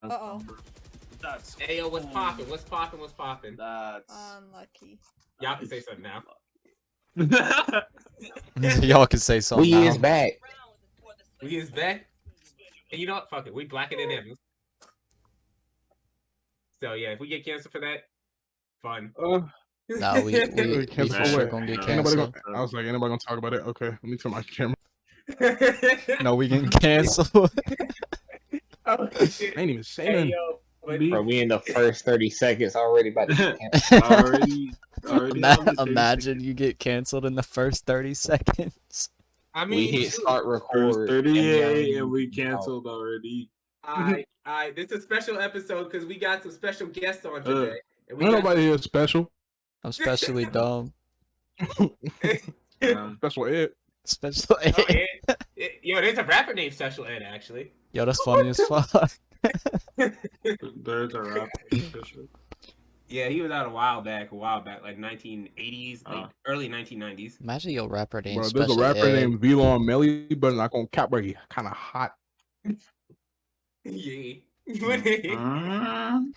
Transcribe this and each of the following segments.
Uh-oh. That's Hey, yo, what's poppin'? What's poppin'? What's poppin'? That's Unlucky. Y'all can say something now. Y'all can say something We now. is back. We is back. And you know what? Fuck it. We blacker than ever. So, yeah, if we get canceled for that, fun. Nah, we for Cancel sure what? gonna get Ain't nobody canceled. I was like, ain't nobody gonna talk about it? Okay, let me turn my camera. No, we getting canceled. I ain't even saying Hey, nothing. yo. Bro, we in the first 30 seconds already about to get canceled. already on the 30 Imagine seconds. you get canceled in the first 30 seconds. I We mean, hit start First record. 38 and we out. canceled already. this is a special episode because we got some special guests on today. And we Ain't got nobody here special. I'm especially dumb. Special ed. Special Oh, ed. yo, there's a rapper named Special Ed, actually. Yo, that's funny as fuck. There's a rap. Yeah, he was out a while back, like 1980s, early 1990s. Imagine your rapper named Bro, there's Special a rapper Ed. named Velon Melly, but not gonna cap, bro. He kind of hot. Yeah. Mm-hmm.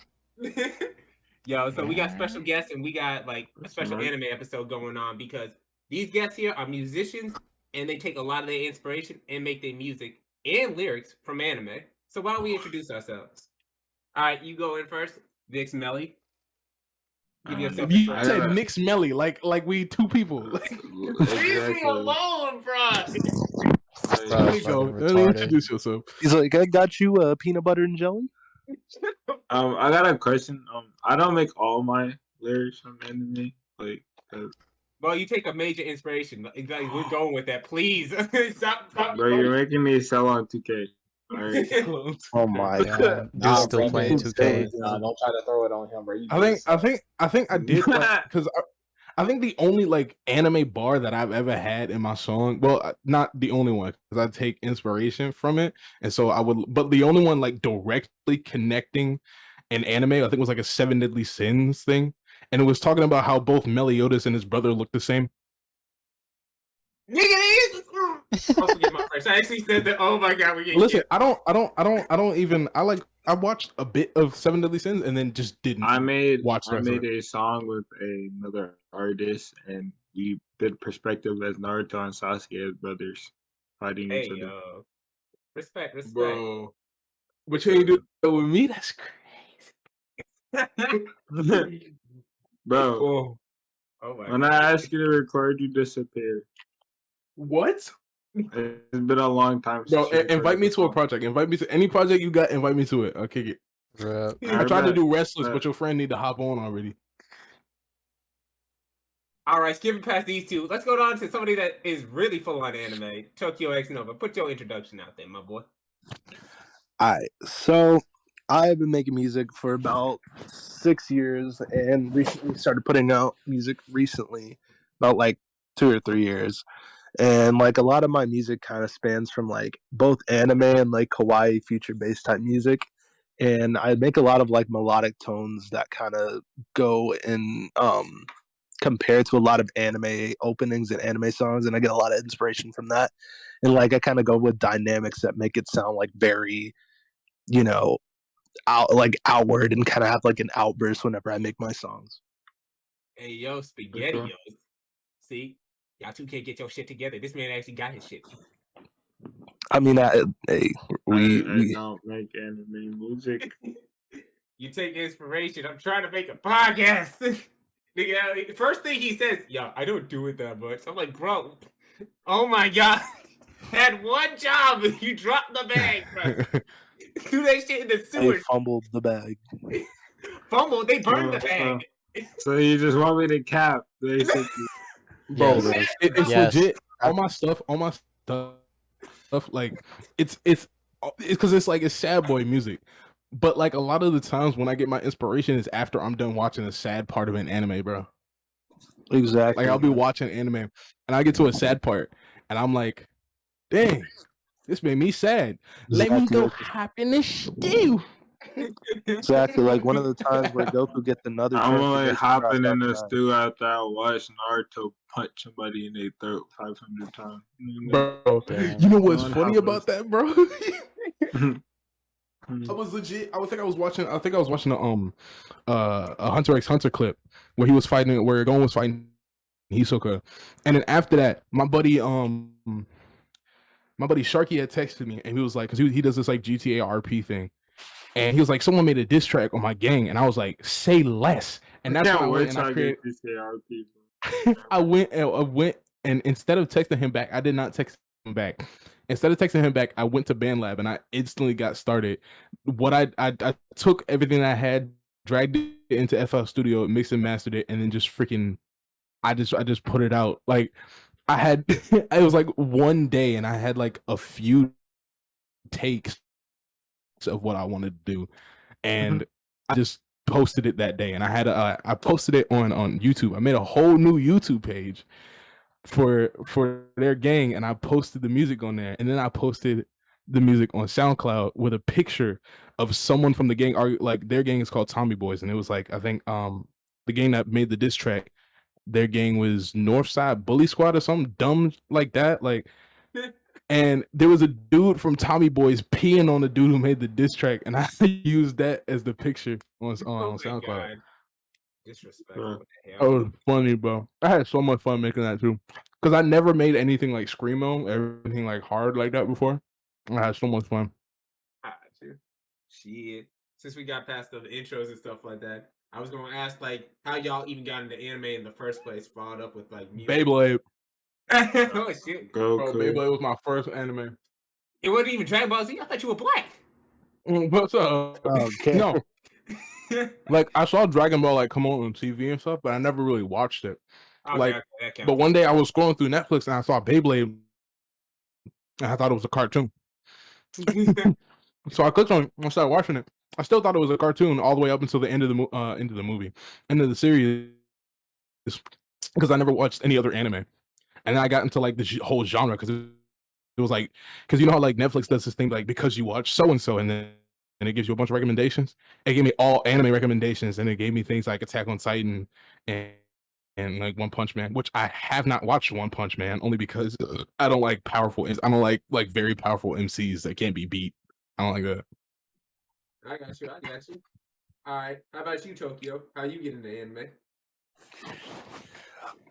Yo, so we got special guests and we got like a special anime episode going on because these guests here are musicians and they take a lot of their inspiration and make their music and lyrics from anime. So why don't we introduce ourselves? All right, you go in first, Vix Melly. Give yourself a You first. said Nick's Melly, like we two people. Leave me alone, bro. There you go. Let me introduce yourself. He's like, I got you peanut butter and jelly. I got a question. I don't make all my lyrics from anime. Like, Well, you take a major inspiration. Like, we're going with that. Please stop. bro, you're making me sell on 2K. All right. Oh my god. Dude's still bro, playing dude, 2K. Nah, don't try to throw it on him, bro. You I think I did because I think the only like anime bar that I've ever had in my song, well, not the only one, because I take inspiration from it, and so I would, but the only one like directly connecting an anime, I think was like a Seven Deadly Sins thing, and it was talking about how both Meliodas and his brother look the same. Don't forget my first. I actually said that. Oh my god, we get. Listen, I don't even. I watched a bit of Seven Deadly Sins and then just didn't. I made a song with another artist, and we did perspective as Naruto and Sasuke as brothers fighting each other. Yo. Respect. Bro, but you ain't do that with me. That's crazy, bro. Oh my When I ask you to record, you disappear. What? It's been a long time. Bro, Since you invite me recorded to a the project. Invite me to any project you got. Invite me to it. I'll kick it. Bruh. I tried to bet. do Restless, but your friend need to hop on already. All right, skipping past these two, let's go on to somebody that is really full on anime. Tokyo X Nova. Put your introduction out there, my boy. Alright, so I've been making music for about 6 years and recently started putting out music recently, about like 2 or 3 years. And like a lot of my music kind of spans from like both anime and like kawaii future based type music. And I make a lot of like melodic tones that kind of go and compare to a lot of anime openings and anime songs, and I get a lot of inspiration from that. And like I kind of go with dynamics that make it sound like very, you know, outward and kind of have like an outburst whenever I make my songs. Hey, yo, spaghetti, yo. See? Y'all two can't get your shit together. This man actually got his shit. I mean, I don't make anime music. You take inspiration. I'm trying to make a podcast. Nigga, first thing he says, yo, I don't do it that much. I'm like, bro, oh my god. Had one job and you dropped the bag, bro. Do that shit in the sewer. They fumbled the bag. Fumbled? They burned the bag. So you just want me to cap, basically. Bro, Yes. it's Yes. legit. All my stuff, like it's because it's like it's sad boy music. But like a lot of the times when I get my inspiration is after I'm done watching a sad part of an anime, bro. Exactly. Like I'll be watching anime and I get to a sad part and I'm like, dang, this made me sad. Let me go hop in the stew. Exactly. Like one of the times where Goku gets another. I'm only transformation hopping across in the time. stew after I watch Naruto punch somebody in their throat 500 times. Bro, you know what's funny about that, bro? I was legit. I think I was watching a Hunter x Hunter clip where he was fighting, where Gon was fighting Hisoka, and then after that, my buddy Sharky had texted me, and he was like, because he does this like GTA RP thing, and he was like, someone made a diss track on my gang, and I was like, say less, and that's when I went and I created. I went and instead of texting him back, I did not text him back. Instead of texting him back, I went to BandLab and I instantly got started. What I took everything I had, dragged it into FL Studio, mixed and mastered it, and then just freaking I just put it out. Like I had it was like one day and I had like a few takes of what I wanted to do. And I just posted it that day, and I posted it on YouTube. I made a whole new YouTube page for their gang, and I posted the music on there, and then I posted the music on SoundCloud with a picture of someone from the gang. Like their gang is called Tommy Boys, and it was like I think the gang that made the diss track, their gang was Northside Bully Squad or something dumb like that, like. And there was a dude from Tommy Boys peeing on the dude who made the diss track, and I used that as the picture on SoundCloud. God. Disrespectful. What the hell? Oh, it was funny, bro. I had so much fun making that too, because I never made anything like screamo, everything like hard like that before. I had so much fun. Shit. Since we got past the intros and stuff like that, I was gonna ask like how y'all even got into anime in the first place, followed up with like music. Beyblade. Oh shit. Bro, Beyblade was my first anime. It wasn't even Dragon Ball Z. I thought you were black. What's up? Okay. No. Like I saw Dragon Ball like come on TV and stuff, but I never really watched it. Okay, like, okay, but one day I was scrolling through Netflix and I saw Beyblade, and I thought it was a cartoon. So I clicked on it and I started watching it. I still thought it was a cartoon all the way up until the end of the series, because I never watched any other anime. And then I got into like the whole genre because it was like, because you know how like Netflix does this thing like because you watch so and so, and then it gives you a bunch of recommendations. It gave me all anime recommendations, and it gave me things like Attack on Titan and like One Punch Man, which I have not watched One Punch Man only because I don't like powerful. I don't like very powerful MCs that can't be beat. I don't like that. I got you. All right. How about you, Tokyo? How you get into anime?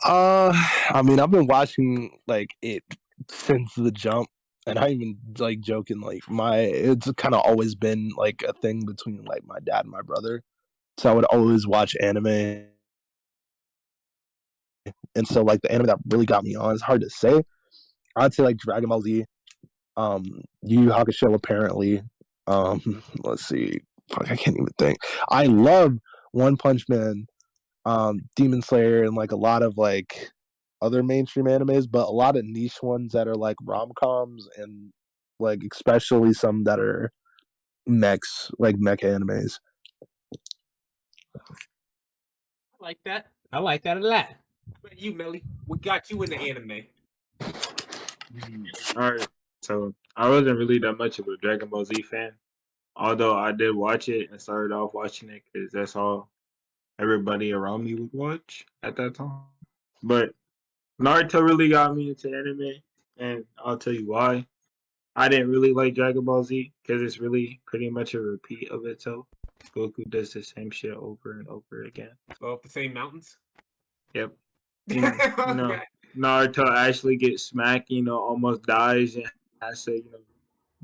I mean, I've been watching like it since the jump, and I even like joking like it's kind of always been like a thing between like my dad and my brother, so I would always watch anime, and so like the anime that really got me on, it's hard to say. I'd say like Dragon Ball Z, Yu Yu Hakusho apparently. Let's see, fuck, I can't even think. I love One Punch Man, Demon Slayer, and like a lot of like other mainstream animes, but a lot of niche ones that are like rom-coms, and like especially some that are mechs, like mecha animes. I like that a lot. But you, Melly, what got you into anime? All right, so I wasn't really that much of a Dragon Ball Z fan, although I did watch it and started off watching it because that's all everybody around me would watch at that time. But Naruto really got me into anime, and I'll tell you why. I didn't really like Dragon Ball Z because it's really pretty much a repeat of itself. Goku does the same shit over and over again. Go up the same mountains? Yep. And, Naruto actually gets smacked, almost dies and has to,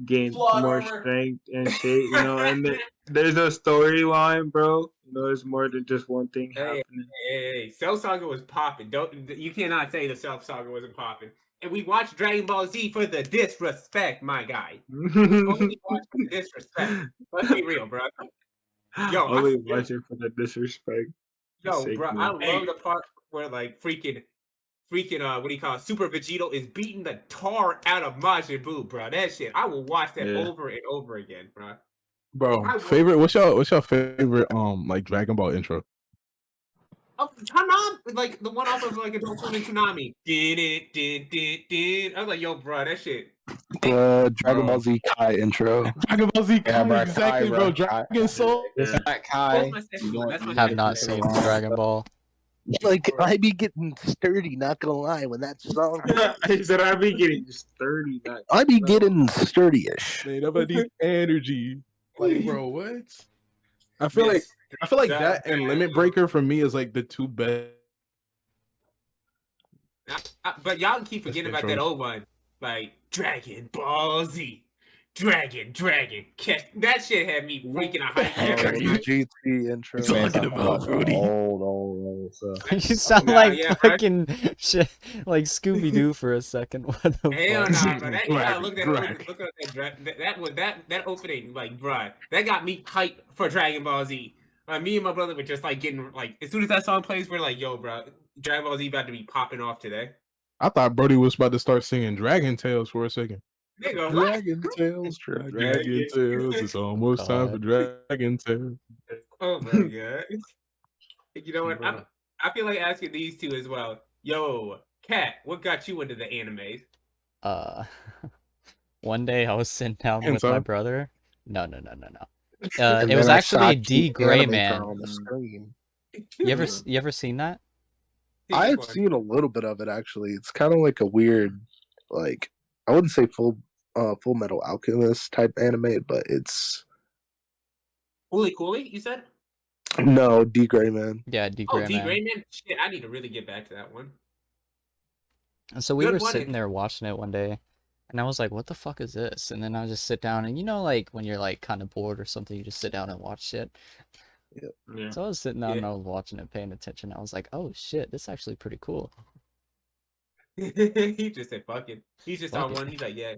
gain more strength and shit, and there's a storyline, bro. There's more than just one thing happening. Hey, Cell Saga was popping. You cannot say the Cell Saga wasn't popping. And we watched Dragon Ball Z for the disrespect, my guy. Only watch for the disrespect. Let's be real, bro. Yo, only watch it for the disrespect. Yo, bro, I love the part where like freaking what do you call it? Super Vegito is beating the tar out of Majin Buu, bro. That shit, I will watch that over and over again, bro. Bro, what's your favorite like Dragon Ball intro? Oh, Tanami, like the one off of like Adult Swim and Tsunami. I was like, yo, bro, that shit. Dragon Ball Z Kai intro. Dragon Ball Z Kai, bro, exactly, Kai, bro. Dragon Soul. It's not Kai. Have not seen Dragon Ball. Like I be getting sturdy, not gonna lie, when that song. He said I be getting sturdy. I be getting sturdy-ish. Made up of deep energy. Like, bro, what? I feel like that and Limit Breaker for me is like the two best. But y'all keep forgetting about that old one, like Dragon Ball Z. Dragon, catch that shit had me freaking out. GT intro. Talking about old stuff. You sound like fucking shit, like Scooby Doo for a second. What the Hell fuck? nah, bro. That, yeah, look at that opening, like, bruh, that got me hyped for Dragon Ball Z. Me and my brother were just like getting like, as soon as that song plays, we're like, yo, bro, Dragon Ball Z about to be popping off today. I thought Brody was about to start singing Dragon Tales for a second. Nigga, Dragon Tales, Dragon Tales. It's almost time for Dragon Tales. Oh my god. You know what? I feel like asking these two as well. Yo, Kat, what got you into the animes? One day I was sitting down with my brother. No. And It was then I actually saw D cute Gray anime Man. girl on the screen. You ever seen that? I've seen a little bit of it actually. It's kind of like a weird, like I wouldn't say Full Metal Alchemist type anime, but it's Cooley, you said? no D Gray Man. Yeah, D Gray Man. D Gray Man? Shit, I need to really get back to that one. And so we were sitting there watching it one day, and I was like, what the fuck is this? And then I just sit down, and you know, like, when you're, like, kind of bored or something, you just sit down and watch shit. Yeah. So I was sitting down and I was watching it, paying attention. I was like, oh, shit, this is actually pretty cool. He just said, fuck it. He's just on one. He's like, yeah,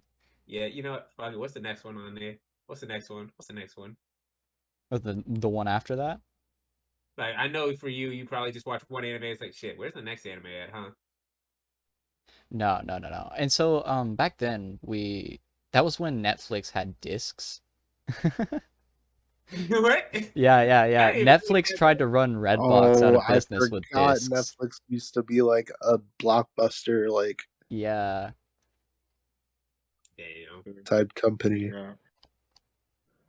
you know what? Fuck it. What's the next one on there? What's the next one? The one after that? Like, I know for you probably just watch one anime. It's like, shit, where's the next anime at, huh? No. And so, back then, that was when Netflix had discs. What? Yeah. Netflix tried to run Redbox out of business with discs. Netflix used to be like a Blockbuster, like yeah, damn type company. Yeah.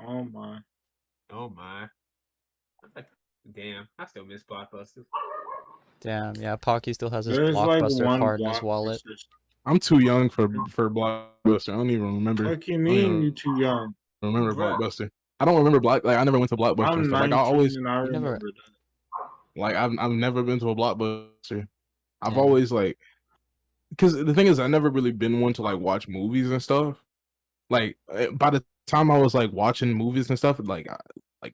Oh my. Like, damn, I still miss Blockbuster. Damn, yeah. Pocky still has his There's Blockbuster like card in his wallet. I'm too young for Blockbuster. I don't even remember. What do you mean you too young? Remember Blockbuster? I don't remember I never went to Blockbuster. I'm 19 like I always, and I remember that. Like I've never been to a Blockbuster. I've always like, because the thing is, I never really been one to like watch movies and stuff. Like by the time I was like watching movies and stuff, like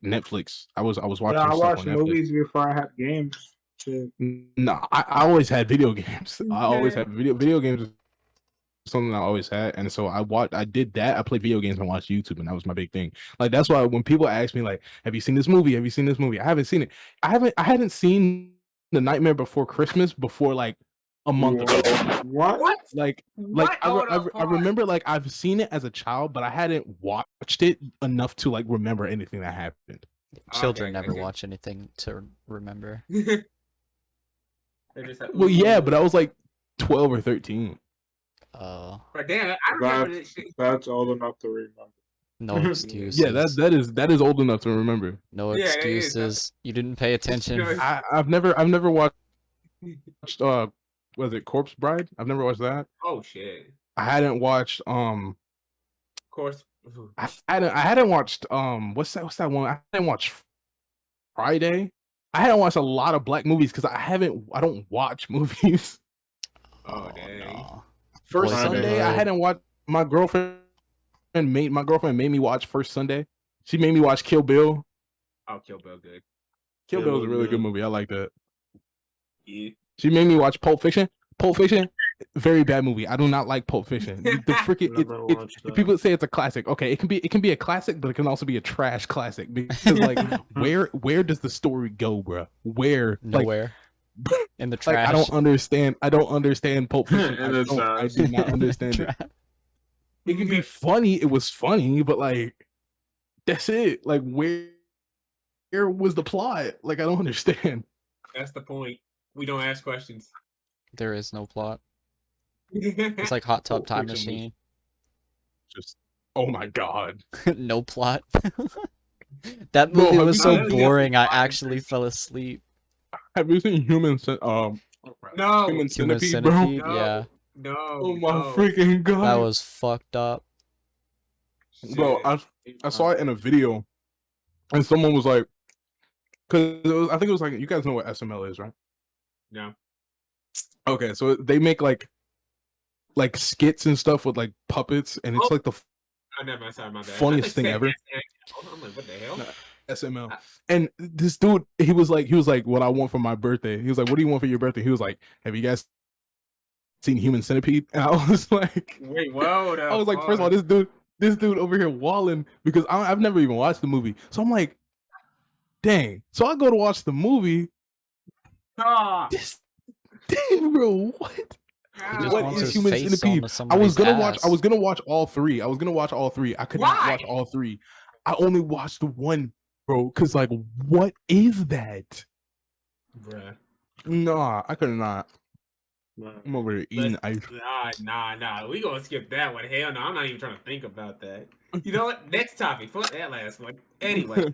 Netflix, I was watching. Yeah, I stuff watched on Netflix. movies before I had games. Too. No, I always had video games. I always had video games. Something I always had, and so I did that. I played video games and watched YouTube, and that was my big thing. Like that's why when people ask me like, "Have you seen this movie? Have you seen this movie?" I haven't seen it. I hadn't seen The Nightmare Before Christmas before like a month ago. What? Like I remember like I've seen it as a child, but I hadn't watched it enough to like remember anything that happened. Children never watch anything to remember. Well, yeah, but I was like 12 or 13. Oh. But damn, I remember this shit. That's old enough to remember. No excuses. Yeah, that is old enough to remember. No excuses. You didn't pay attention. I've never watched was it Corpse Bride? I've never watched that. Oh shit. I hadn't watched Course. I hadn't watched what's that one? I hadn't watched Friday. I hadn't watched a lot of black movies because I don't watch movies. Oh dang. No. First Sunday, I hadn't watched. My girlfriend made me watch First Sunday. She made me watch Kill Bill. Oh, Kill Bill, good. Kill Bill is a really good movie. I like that. Yeah. She made me watch Pulp Fiction. Pulp Fiction, very bad movie. I do not like Pulp Fiction. The freaking people say it's a classic. Okay, it can be a classic, but it can also be a trash classic because like where does the story go, bro? Where? Nowhere. In the trash. Like, I don't understand Pulp Fiction. I do not understand it. It can be funny. It was funny, but like that's it. Like where was the plot? Like I don't understand. That's the point. We don't ask questions. There is no plot. It's like Hot Tub Time Machine. Just oh my god. No plot. That movie was so boring. I actually fell asleep. Have you seen Human Centipede? No. Human Centipede, bro? No. Yeah. No. Oh my freaking god. That was fucked up. Bro, I saw it in a video, and someone was like, because I think it was like, you guys know what SML is, right? No. Okay, so they make like skits and stuff with like puppets, and it's like the Oh, never mind. Sorry, my bad. funniest thing ever. I'm like, what the hell? SML. And this dude, he was like, what I want for my birthday. He was like, what do you want for your birthday? He was like, have you guys seen Human Centipede? And I was like, wait, whoa. I was like, first of all, this dude over here walling, because I've never even watched the movie. So I'm like, dang. So I go to watch the movie. This thing, bro, what? What is Human Centipede? I was gonna watch all three. I could not watch all three. I only watched the one, bro. Cause like, what is that? Bruh. Nah, I could not. I'm over here eating ice. Nah. We gonna skip that one. Hell no, I'm not even trying to think about that. You know what? Next topic. Fuck that last one. Anyway,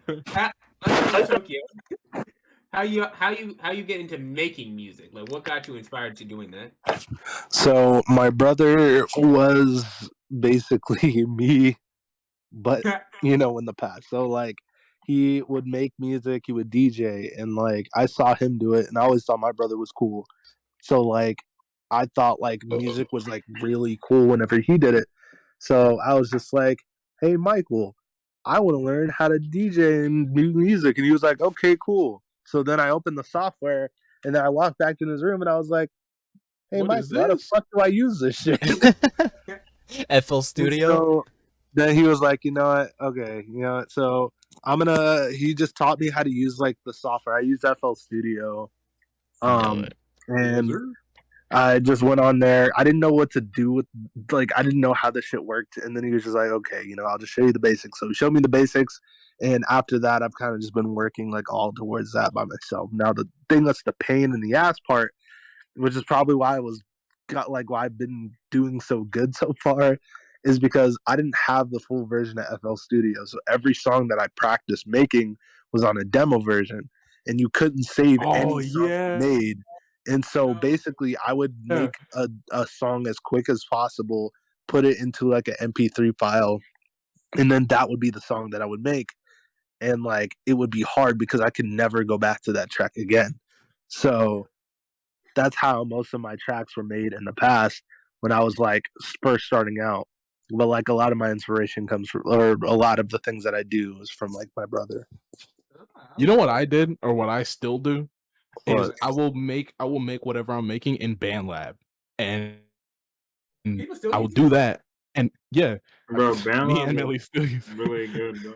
Tokyo. How you get into making music? Like, what got you inspired to doing that? So my brother was basically me, but in the past. So like, he would make music, he would DJ, and like I saw him do it, and I always thought my brother was cool. So like, I thought like music was like really cool whenever he did it. So I was just like, hey Michael, I want to learn how to DJ and do music, and he was like, okay, cool. So then I opened the software, and then I walked back in his room, and I was like, hey Mike, how the fuck do I use this shit? FL Studio. So then he was like, you know what? Okay, you know what? So he just taught me how to use like the software. I use FL Studio. And I just went on there. I didn't know what to do with, like, I didn't know how this shit worked. And then he was just like, okay, I'll just show you the basics. So he showed me the basics. And after that, I've kind of just been working like all towards that by myself. Now, the thing that's the pain in the ass part, which is probably why why I've been doing so good so far, is because I didn't have the full version of FL Studio. So every song that I practiced making was on a demo version, and you couldn't save any song you made. And so basically, I would make a song as quick as possible, put it into like an MP3 file, and then that would be the song that I would make. And like, it would be hard because I could never go back to that track again. So that's how most of my tracks were made in the past when I was like first starting out. But like, a lot of my inspiration comes from, or a lot of the things that I do is from like my brother. You know what I did, or what I still do, is I will make whatever I'm making in BandLab, and I will do that. And yeah, bro, me and Melly still use really good, bro.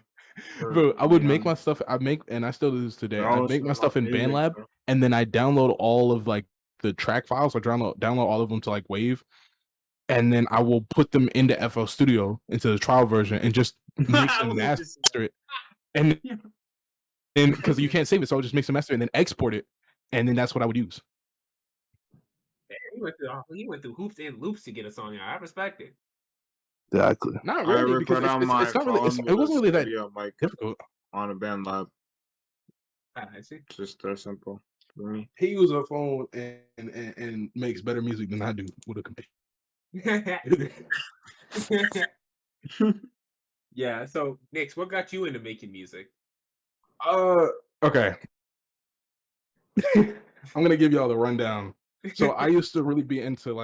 Bro, I would make my stuff. And I still do this today. I make my stuff in BandLab, and then I download all of like the track files. I download all of them to like Wave, and then I will put them into FL Studio, into the trial version, and just mix and master it. And because you can't save it, so I'll just mix and master it and then export it, and then that's what I would use. He went through hoops and loops to get a song out. I respect it. Exactly. Not really, because it's not really. It wasn't really that difficult on a BandLab. I see. Just that simple for me. He uses a phone and makes better music than I do with a computer. Yeah. So, Nix, what got you into making music? Okay. I'm gonna give y'all the rundown. So I used to really be into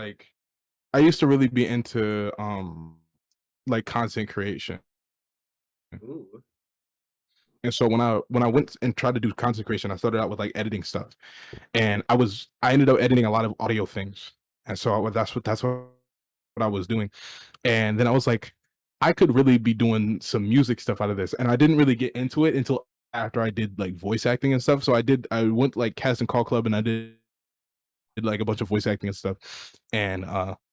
like content creation. Ooh. And so when I went and tried to do content creation, I started out with like editing stuff, and I ended up editing a lot of audio things, and so that's what I was doing. And then I was like, I could really be doing some music stuff out of this, and I didn't really get into it until after I did like voice acting and stuff. So I went like Cast and Call Club, and I did like a bunch of voice acting and stuff, and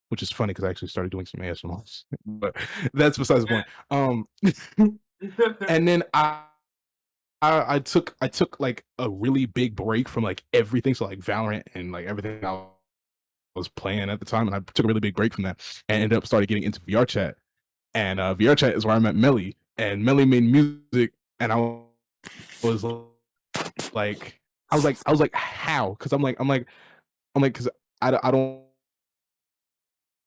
which is funny because I actually started doing some ASMRs, but that's besides the point. And then I took like a really big break from like everything, so like Valorant and like everything I was playing at the time, and I took a really big break from that and ended up started getting into VR chat. And VR chat is where I met Melly, and Melly made music, and I was like how? Because I'm like because I don't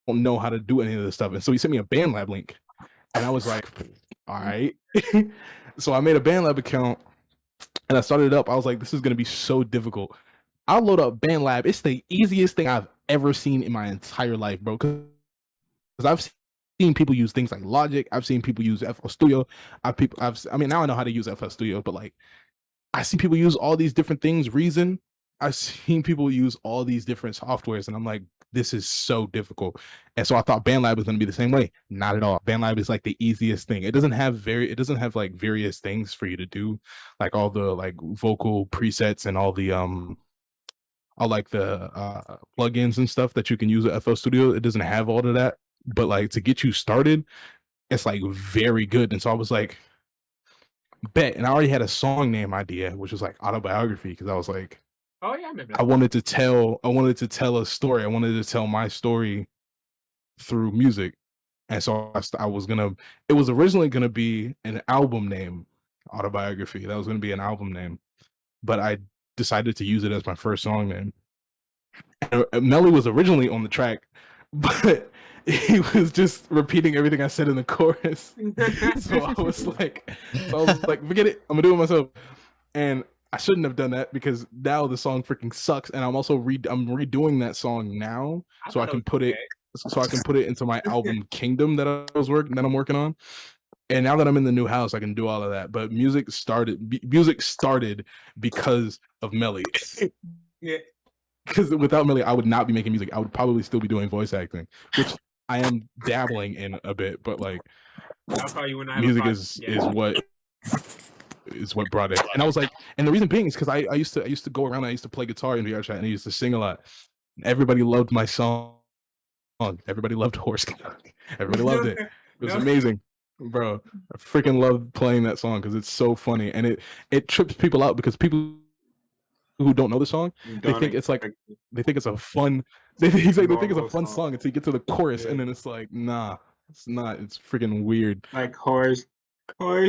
know how to do any of this stuff, and so he sent me a BandLab link, And I was like, all right. So I made a BandLab account and I started it up. I was like, this is gonna be so difficult. I'll load up BandLab. It's the easiest thing I've ever seen in my entire life, bro. Because I've seen people use things like Logic. I've seen people use FL Studio. I mean, now I know how to use FL Studio, but like, I see people use all these different things. Reason. I've seen people use all these different softwares, and I'm like, this is so difficult. And so I thought BandLab was going to be the same way. Not at all. BandLab is like the easiest thing. It doesn't have like various things for you to do, like all the like vocal presets and all like the plugins and stuff that you can use with FL Studio. It doesn't have all of that, but like to get you started, it's like very good. And so I was like, bet. And I already had a song name idea, which was like Autobiography, because I was like, oh yeah, I remember. I wanted to tell a story. I wanted to tell my story through music. And so I was gonna. It was originally gonna be an album name, Autobiography. That was gonna be an album name, but I decided to use it as my first song name. Melly was originally on the track, but he was just repeating everything I said in the chorus. So I was like, forget it. I'm gonna do it myself. And I shouldn't have done that because now the song freaking sucks. And I'm also I'm redoing that song now so I can put it into my album Kingdom that I'm working on. And now that I'm in the new house, I can do all of that. But music started because of Melly. Yeah. Because without Melly, I would not be making music. I would probably still be doing voice acting, which I am dabbling in a bit. But like, music is what brought it. And I was like, and the reason being is because I used to go around. I used to play guitar in VR chat, and I used to sing a lot. Everybody loved my song. Everybody loved Horse Cock. Everybody loved it. It was amazing, bro. I freaking love playing that song because it's so funny, and it trips people out because people who don't know the song, they think it's a fun. They think it's a fun song until you get to the chorus, and then it's like, nah, it's not. It's freaking weird. Like horse. What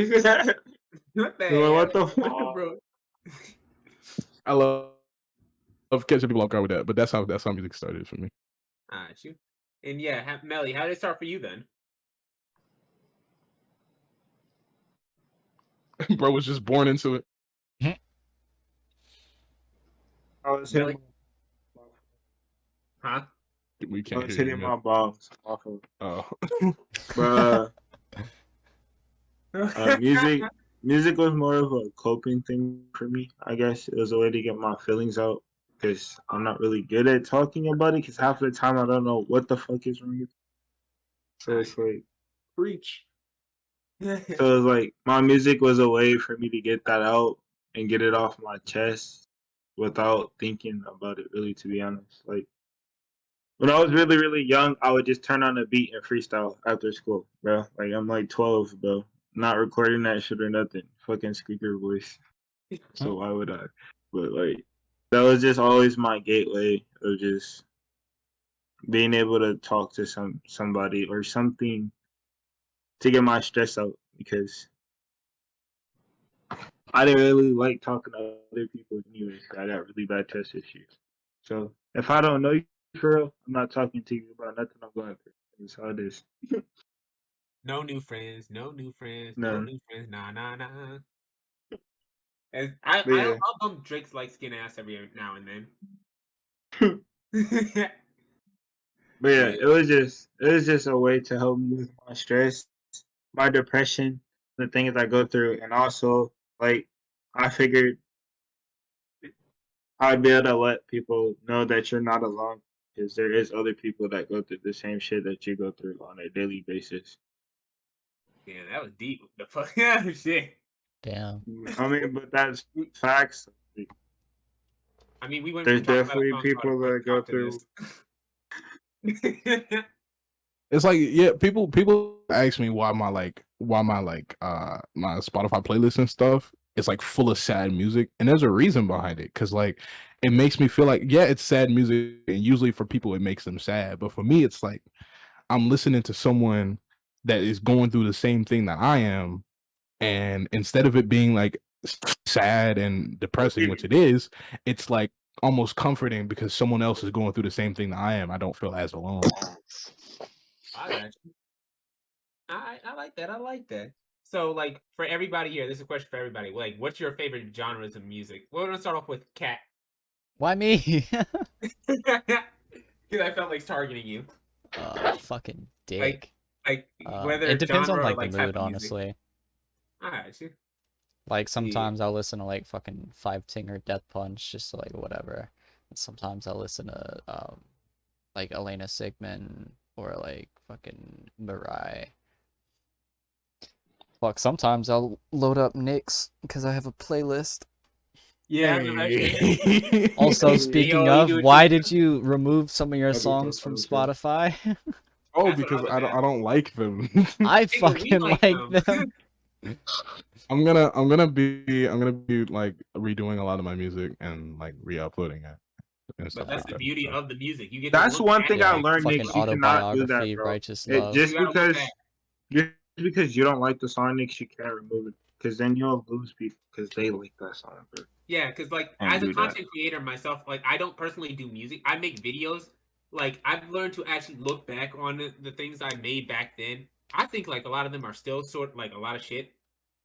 the fuck, bro? I love catching people off guard with that, but that's how music started for me. Shoot. And yeah, Melly, how did it start for you then? Bro was just born into it. I was hitting. Huh? We can't. I was hitting my balls off of. Oh, bro. Music was more of a coping thing for me. I guess it was a way to get my feelings out because I'm not really good at talking about it. Because half of the time I don't know what the fuck is wrong with me. So it's like preach. So it's like my music was a way for me to get that out and get it off my chest without thinking about it. Really, to be honest, like when I was really, really young, I would just turn on a beat and freestyle after school, bro. Like I'm like 12, bro. Not recording that shit or nothing. Fucking speaker voice. So why would I? But like that was just always my gateway of just being able to talk to somebody or something to get my stress out because I didn't really like talking to other people anyway. I got really bad trust issues. So if I don't know you for real, I'm not talking to you about nothing I'm going through. That's how it is. No new friends, no new friends. Nah. I'll bump Drake's like skin ass every now and then. But yeah, it was just a way to help me with my stress, my depression, the things I go through, and also like I figured I'd be able to let people know that you're not alone because there is other people that go through the same shit that you go through on a daily basis. Yeah, that was deep. The fuck yeah, shit. Damn. I mean, but that's facts. I mean, there's definitely people that go through. It's like, yeah, people ask me why my my Spotify playlist and stuff is like full of sad music, and there's a reason behind it because like it makes me feel like, yeah, it's sad music, and usually for people it makes them sad, but for me it's like I'm listening to someone that is going through the same thing that I am, and instead of it being like sad and depressing, which it is, it's like almost comforting because someone else is going through the same thing that I am. I don't feel as alone. I got you. I like that. I like that. So, like, for everybody here, this is a question for everybody. Like, what's your favorite genres of music? We're gonna start off with Cat. Why me? Because I felt like targeting you. Fucking Like, dick. like whether It depends on genre or like the like type mood, of music. honestly. Alright, you. Like Yeah. sometimes I'll listen to like fucking Five Ting or Death Punch, just to, like whatever. And sometimes I'll listen to like Elena Sigmund or like fucking Mirai. Fuck, sometimes I'll load up Nyx because I have a playlist. Yeah, Hey. Also, speaking you of, do it why too. did you remove some of your I do songs too, I from do too. Spotify? Oh, That's what because was I asking. don't like them. I Nigga, we fucking like like them. them. I'm gonna be like redoing a lot of my music and like re-uploading it and But stuff that's like the that. beauty So. of the music. You get to That's look one back thing and I Yeah, like, learned, this is Nick. fucking what You it was. cannot do that, autobiography, bro. Righteous Love. Just You gotta look because back. you don't like the song, Nick, you can't remove it. Because then you'll lose people because they like that song, bro. Yeah, because like Can't as a do that. content creator myself, like I don't personally do music. I make videos. Like I've learned to actually look back on the things I made back then. I think like a lot of them are still sort like a lot of shit.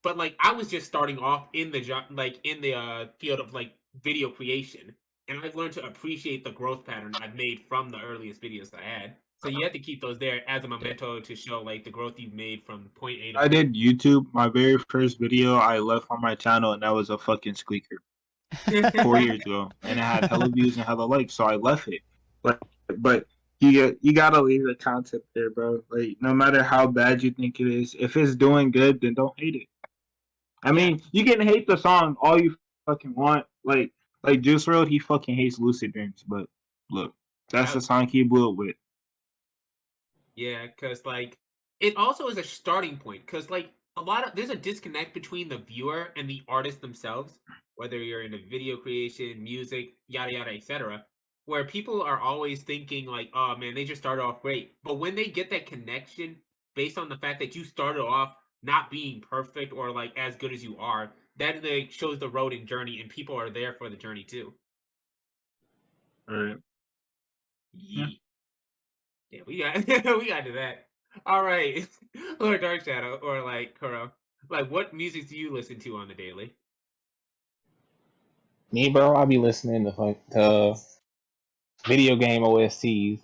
But like I was just starting off in the job, like in the field of like video creation, and I've learned to appreciate the growth pattern I've made from the earliest videos I had. So you have to keep those there as a memento to show like the growth you've made from point A to I point. did YouTube. My very first video I left on my channel, and that was a fucking squeaker 4 years ago, and it had hella views and hella likes, so I left it. But you gotta leave the concept there, bro. Like no matter how bad you think it is, if it's doing good, then don't hate it. I Yeah. mean, you can hate the song all you fucking want. Like Juice WRLD, he fucking hates Lucid Dreams, but look, that's the song he blew it with. Yeah, because like it also is a starting point. Because like a lot of there's a disconnect between the viewer and the artist themselves, whether you're in a video creation, music, yada yada, etc. Where people are always thinking like, "Oh man, they just started off great," but when they get that connection based on the fact that you started off not being perfect or like as good as you are, that like shows the road and journey, and people are there for the journey too. All right. Yeah. Yeet. Yeah, we got we got to that. All right, or Dark Shadow, or like Kuro. Like, what music do you listen to on the daily? Me, bro, I'll be listening to video game OSTs.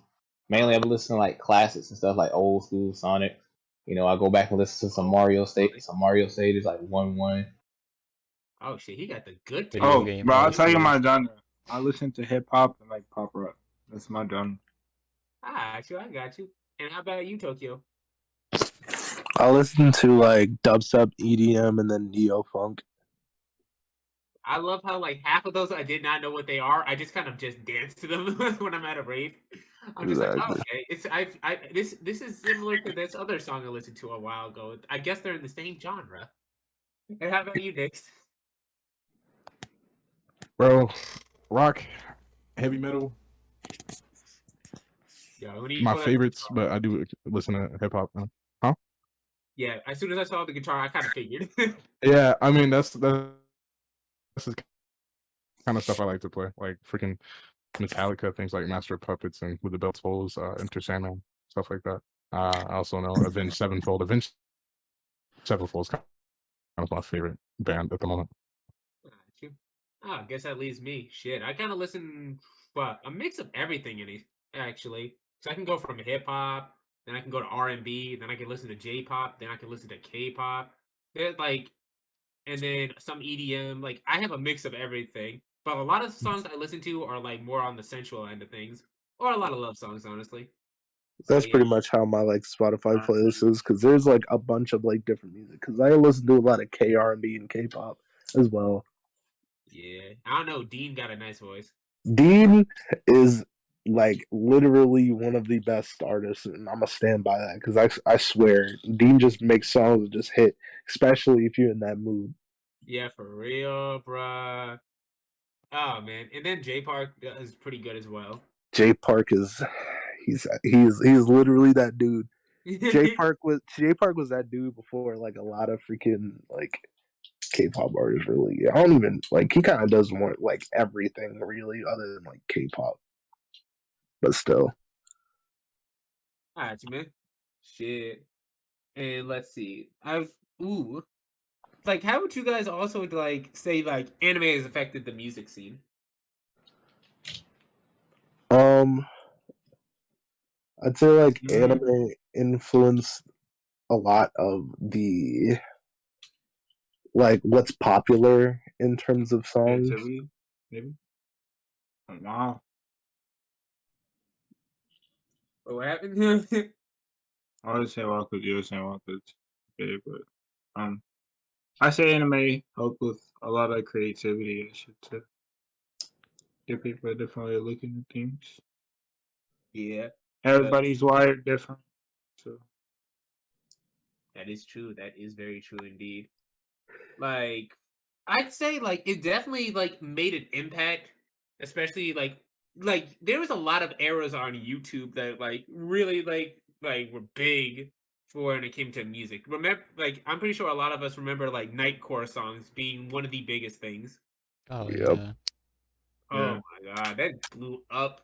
Mainly, I've been listening to like classics and stuff like old school Sonic. You know, I go back and listen to some Mario stages like 1-1. Oh shit, he got the good Video taste. Oh, game bro, I'll tell you OSTs. my genre. I listen to hip hop and like pop rock. That's my genre. I got you. And how about you, Tokyo? I listen to like dubstep, EDM, and then neo funk. I love how like half of those I did not know what they are. I just kind of just dance to them when I'm at a rave. I'm just like, oh, Exactly. okay. This is similar to this other song I listened to a while ago. I guess they're in the same genre. And how about you, Nix? Bro, rock, heavy metal, Yo, who do you my pull out the favorites, guitar? but I do listen to hip hop now. Huh? Yeah, as soon as I saw the guitar, I kind of figured. Yeah, I mean that's the kind of stuff I like to play, like freaking Metallica, things like Master of Puppets and With the Bell Tolls, Enter Sandman, stuff like that. I also know Avenged Sevenfold. Avenged Sevenfold is kind of my favorite band at the moment. Gotcha. I guess that leaves me. Shit, I kind of listen, well, a mix of everything in it, actually. So I can go from hip hop, then I can go to R&B, then I can listen to J-pop, then I can listen to K-pop. There's like, and then some EDM. Like I have a mix of everything. But a lot of songs I listen to are like more on the sensual end of things, or a lot of love songs, honestly. So That's yeah, pretty much how my like Spotify Alright. playlist is because there's like a bunch of like different music because I listen to a lot of K R&B and K-pop as well. yeah. I don't know. Dean got a nice voice. Dean is like literally one of the best artists, and I'm gonna stand by that because I swear Dean just makes songs that just hit, especially if you're in that mood. Yeah, for real, bruh. Oh man, and then J Park is pretty good as well. Jay Park is he's literally that dude. Jay Park was that dude before like a lot of freaking like K-pop artists really. I don't even like he kind of does more like everything really other than like K-pop, but still. Alright, man. Shit. And let's see. Like, how would you guys also like say like anime has affected the music scene? Um, I'd say like Mm, anime influenced a lot of the like what's popular in terms of songs. creativity, maybe. Wow. What happened? I would say well, because you were saying well, because okay, but I say anime help with a lot of creativity. I should say. Get people a different way of looking at things. Yeah, Everybody's wired different, so that is true. That is very true indeed. Like, I'd say like it definitely like made an impact, especially like there was a lot of eras on YouTube that like really like were big for when it came to music. Remember, like I'm pretty sure a lot of us remember like Nightcore songs being one of the biggest things. Oh Yep. yeah. Oh yeah. my god, that blew up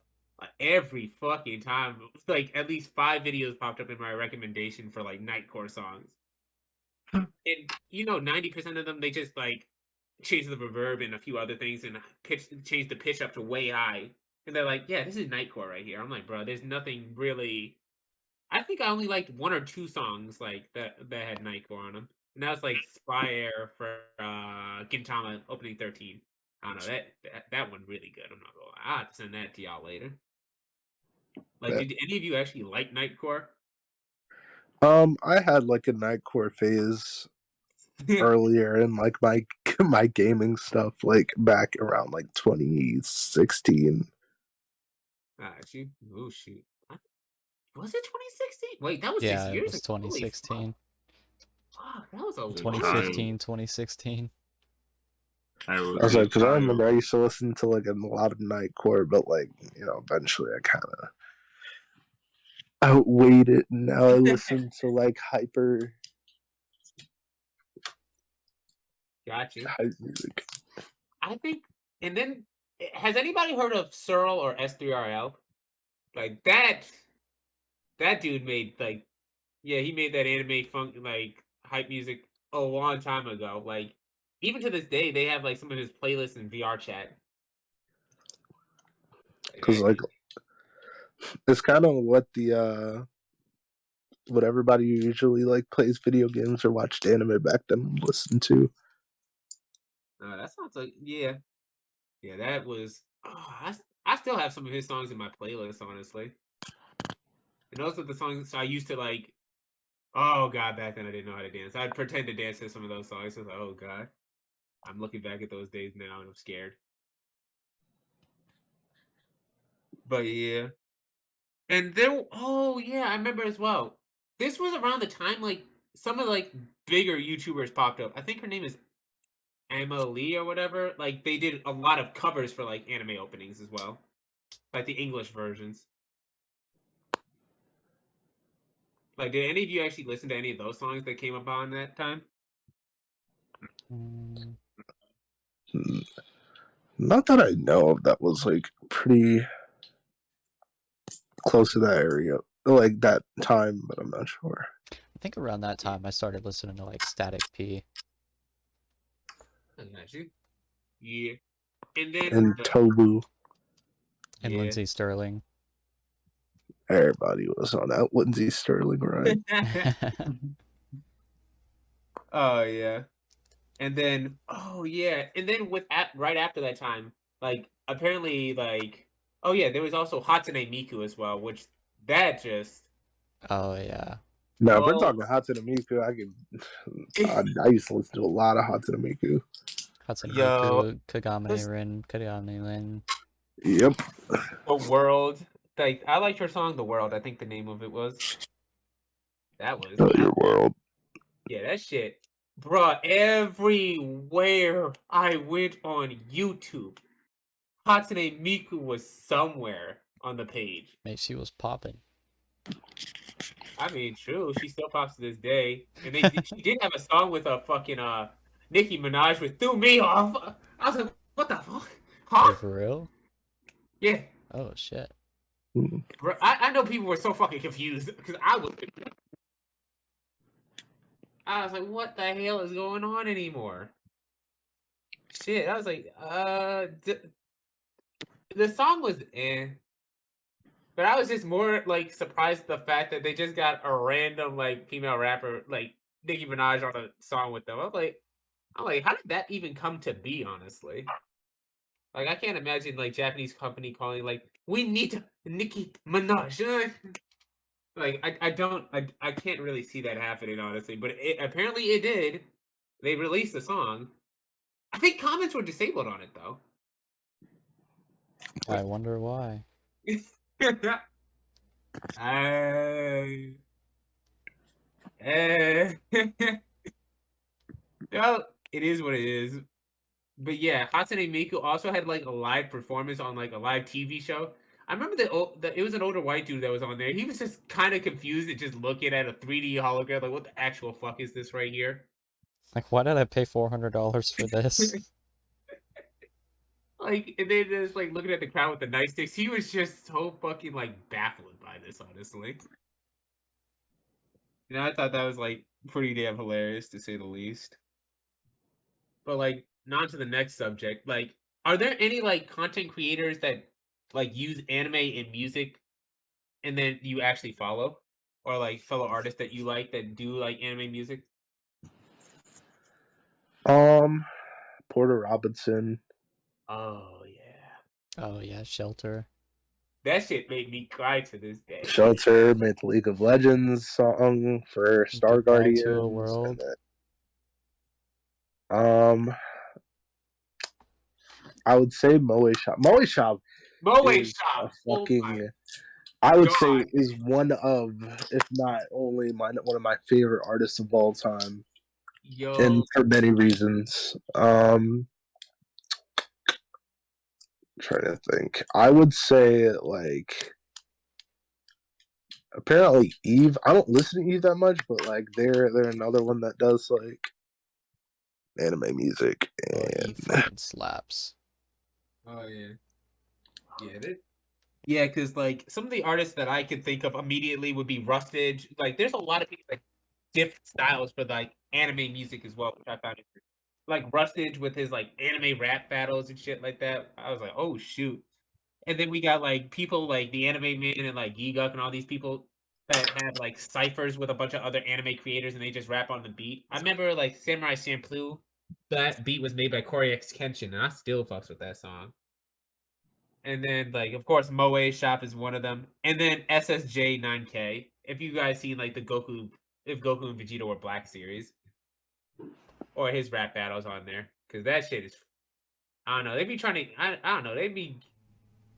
every fucking time. Like at least 5 videos popped up in my recommendation for like Nightcore songs. And 90% of them they just like change the reverb and a few other things and change the pitch up to way high. And they're like, yeah, this is Nightcore right here. I'm like, bro, there's nothing really. I think I only liked 1 or 2 songs like that had Nightcore on them, and that was like Spire for Gintama opening 13. I don't know that one really good. I'm not gonna lie. I'll have to send that to y'all later. Like, But, did any of you actually like Nightcore? I had like a nightcore phase earlier in like my my gaming stuff, like back around like 2016. Shoot. Oh shoot. Was it 2016? Wait, that was Yeah, 6 it years was ago. Holy fuck. 2016. Fuck, that was a long time. 2015, 2016. I I will was say like, because I time. remember I used to listen to like a lot of nightcore, but like eventually I kind of outweighed it, and now I listen to like Gotcha. hype music. I think, and then has anybody heard of Searle or S3RL? Like that dude made like yeah, he made that anime funk like hype music a long time ago. Like even to this day, they have like some of his playlists in VR chat. Like, Because that like dude- it's kind of what everybody usually like plays video games or watched anime back then listen to. that sounds like yeah. That was I still have some of his songs in my playlist, honestly. And those are the songs I used to like. Oh god, back then I didn't know how to dance. I'd pretend to dance to some of those songs. I was like, oh god, I'm looking back at those days now and I'm scared. But yeah, and then oh yeah, I remember as well. This was around the time like some of like bigger YouTubers popped up. I think her name is Emma Lee or whatever. Like they did a lot of covers for like anime openings as well, like the English versions. Like, did any of you actually listen to any of those songs that came up on that time? Mm, Not that I know of that was like pretty close to that area, like that time, but I'm not sure. I think around that time I started listening to like Static P I got you. Yeah, and then And Tobu, and yeah. Lindsey Sterling. everybody was on that Lindsey Sterling ride. Oh yeah. And then oh yeah, and then right after that time, like apparently like oh yeah, there was also Hatsune Miku as well, which that just Oh yeah. Now, if we're oh talking Hatsune Miku, I used to listen to a lot of Hatsune Miku. Hatsune yo Miku, Kagame this Rin, Kagame Lin. Yep. the world like I liked her song The World. I think the name of it was Your world. yeah, that shit. Bruh, everywhere I went on YouTube, Hatsune Miku was somewhere on the page. Mate, she was popping. I mean, true, she still pops to this day. And she did have a song with a fucking Nicki Minaj which threw me off. I was like, what the fuck? Huh? Wait, for real? Yeah. Oh shit. Bro, I know people were so fucking confused because I was. I was like, what the hell is going on anymore? Shit, I was like, the song was but I was just more like surprised at the fact that they just got a random like female rapper like Nicki Minaj on a song with them. I'm like, how did that even come to be? Honestly, like I can't imagine like Japanese company calling like we need Nicki Minaj. Like I can't really see that happening honestly, but apparently it did. They released the song. I think comments were disabled on it though. I wonder why. I well, it is what it is. But yeah, Hatsune Miku also had like a live performance on like a live TV show. I remember that it was an older white dude that was on there. He was just kind of confused at just looking at a 3D hologram, like what the actual fuck is this right here? Like, why did I pay $400 for this? Like, and then just like looking at the crowd with the nightsticks, he was just so fucking like baffled by this, honestly. You know, I thought that was like pretty damn hilarious to say the least. But like, on to the next subject. Like, are there any like content creators that like use anime in music and then you actually follow? Or like fellow artists that you like that do like anime music? Porter Robinson. Oh yeah. Oh yeah, Shelter. That shit made me cry to this day. Shelter made the League of Legends song for Star Goodbye to a Guardians, and World. then I would say Moe Shop. Moe Shop Moe is a Shop. Oh my fucking. I would god. say is one of, if not only, one of my favorite artists of all time, Yo. and for many reasons. Trying to think. I would say like apparently Eve. I don't listen to Eve that much, but like they're another one that does like anime music. Oh, And Eve fucking slaps. Oh yeah. Yeah, because like some of the artists that I could think of immediately would be Rustage. Like, there's a lot of people like different styles for like anime music as well, which I found interesting. Like Rustage with his like anime rap battles and shit like that. I was like, oh shoot. And then we got like people like the Anime Man and like Giguk and all these people that have like ciphers with a bunch of other anime creators and they just rap on the beat. I remember like Samurai Champloo, that beat was made by Corey X Kenshin, and I still fucks with that song. And then like of course Moe Shop is one of them. And then SSJ 9K. If you guys seen like the Goku if Goku and Vegeta were black series. Or his rap battles on there. Cause that shit is I don't know. They be trying to I don't know, they be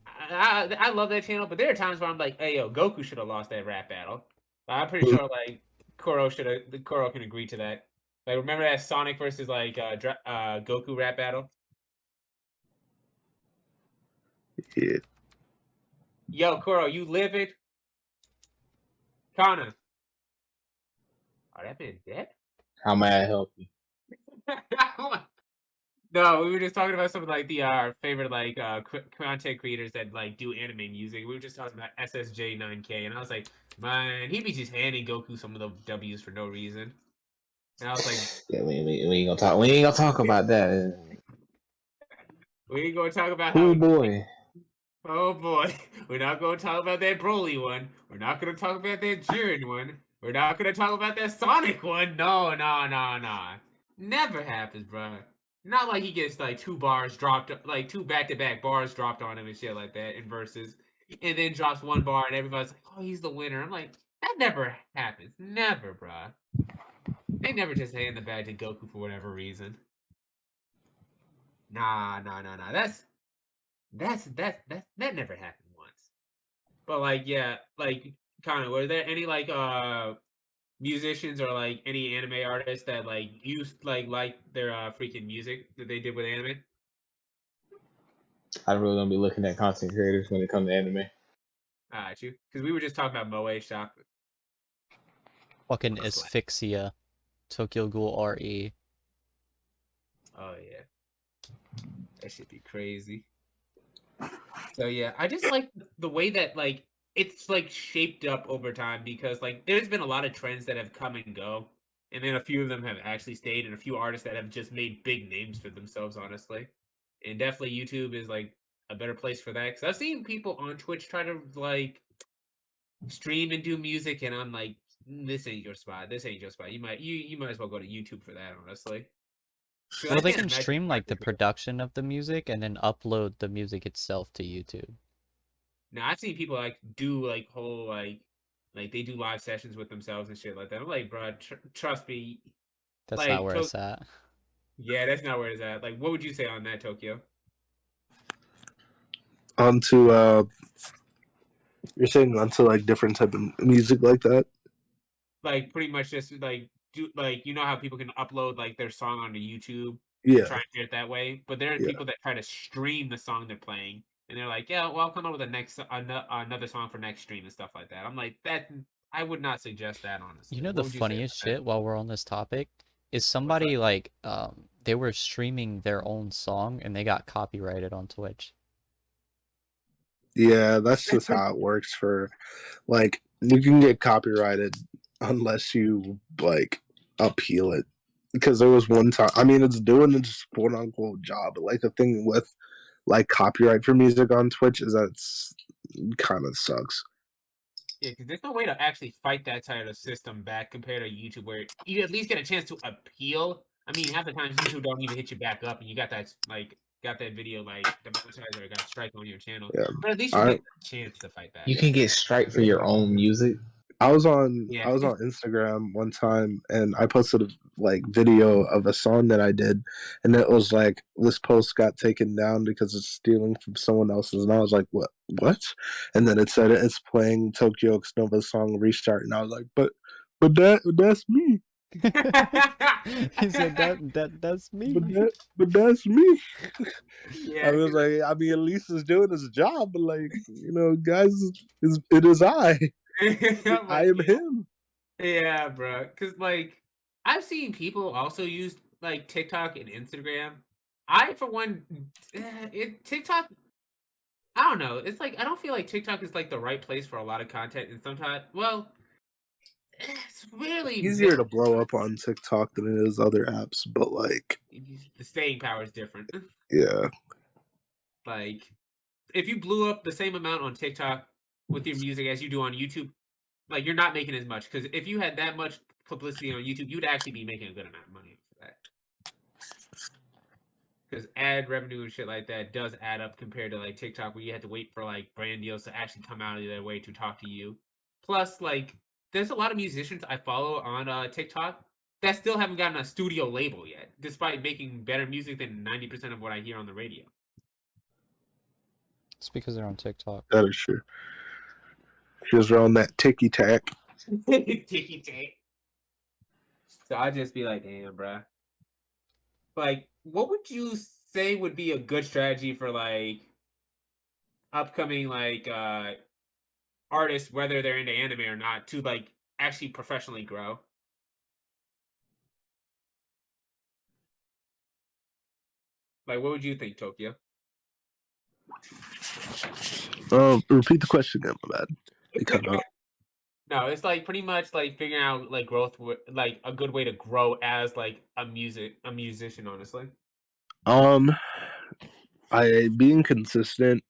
I love that channel, but there are times where I'm like, hey yo, Goku should have lost that rap battle. But I'm pretty sure like Kuro can agree to that. Like remember that Sonic versus like Goku rap battle? yeah. Yo, Kuro, you livid? Kana. Oh, that man dead? How may I help you? No, we were just talking about some of like the favorite like content creators that like do anime music. We were just talking about SSJ 9K, and I was like, man, he be just handing Goku some of the W's for no reason. And I was like, Yeah, we ain't gonna talk. We ain't gonna talk about that. we ain't gonna talk about how Oh he. boy. Oh boy, we're not gonna talk about that Broly one. We're not gonna talk about that Jiren one. We're not gonna talk about that Sonic one. No. Never happens, bro. Not like he gets like 2 bars dropped, like 2 back-to-back bars dropped on him and shit like that in verses, and then drops 1 bar and everybody's like, "Oh, he's the winner." I'm like, that never happens, never, bro. They never just hand the bag to Goku for whatever reason. Nah. That never happened once. But like, yeah, like, kind of. Were there any like musicians or like any anime artists that like used like their freaking music that they did with anime? I really don't be looking at content creators when it comes to anime. You because we were just talking about Moe Shop. Fucking That's like, Asphyxia. Tokyo Ghoul RE. oh yeah, that should be crazy. So yeah, I just like the way that like it's like shaped up over time because like there's been a lot of trends that have come and go and then a few of them have actually stayed, and a few artists that have just made big names for themselves, honestly. And definitely YouTube is like a better place for that, because I've seen people on Twitch try to like stream and do music, and I'm like, this ain't your spot. This ain't your spot. You might as well go to YouTube for that, honestly. Well, they can stream like the production of the music and then upload the music itself to YouTube. Now I've seen people like do like whole like they do live sessions with themselves and shit like that. I'm like, bro, trust me. That's like, not where it's at. Yeah, that's not where it's at. Like, what would you say on that, Tokyo? Onto you're saying onto like different type of music like that? Like pretty much just like do like, you know how people can upload like their song onto YouTube Yeah. and try and share it that way, but there are people that try to stream the song they're playing, and they're like, yeah, well, I'll come up with another song for next stream and stuff like that. I'm like, that I would not suggest that, honestly. You know, What the would you say funniest about that? shit while we're on this topic is somebody like they were streaming their own song and they got copyrighted on Twitch. Yeah, that's just how it works for like you can get copyrighted unless you like appeal it. Because there was one time, I mean, it's doing its quote unquote job, but like the thing with like copyright for music on Twitch is that it's kind of sucks. Yeah, because there's no way to actually fight that side of the system back compared to YouTube, where you at least get a chance to appeal. I mean, half the times YouTube don't even hit you back up, and you got that video like the monetizer got a strike on your channel. Yeah, but at least you get a chance to fight back. You can get strike for your own music. I was on Instagram one time and I posted a like video of a song that I did, and it was like this post got taken down because it's stealing from someone else's, and I was like, what? And then it said it's playing Tokyo X Nova's song Restart, and I was like, but that's me. He said that's me. But that's me. Yeah, I was like, I mean, at least it's doing its job, but like, you know, guys, it is I. I am him. Yeah, bro. Because like I've seen people also use like TikTok and Instagram. I, for one, TikTok. I don't know. It's like I don't feel like TikTok is like the right place for a lot of content, and sometimes, well, it's really easier to blow up on TikTok than it is other apps, but like the staying power is different. Yeah. Like if you blew up the same amount on TikTok with your music as you do on YouTube, like you're not making as much, because if you had that much publicity on YouTube, you'd actually be making a good amount of money for that. Because ad revenue and shit like that does add up compared to like TikTok, where you had to wait for like brand deals to actually come out of their way to talk to you. Plus, like, there's a lot of musicians I follow on TikTok that still haven't gotten a studio label yet, despite making better music than 90% of what I hear on the radio. It's because they're on TikTok. That is true. Because they're on that ticky tack. Ticky tack. So I'd just be like, damn, bruh. Like, what would you say would be a good strategy for like upcoming like artists, whether they're into anime or not, to like actually professionally grow? Like, what would you think, Tokyo? Repeat the question again, my bad. It cut out. No, it's like pretty much like figuring out like growth, like a good way to grow as like a musician, honestly. I being consistent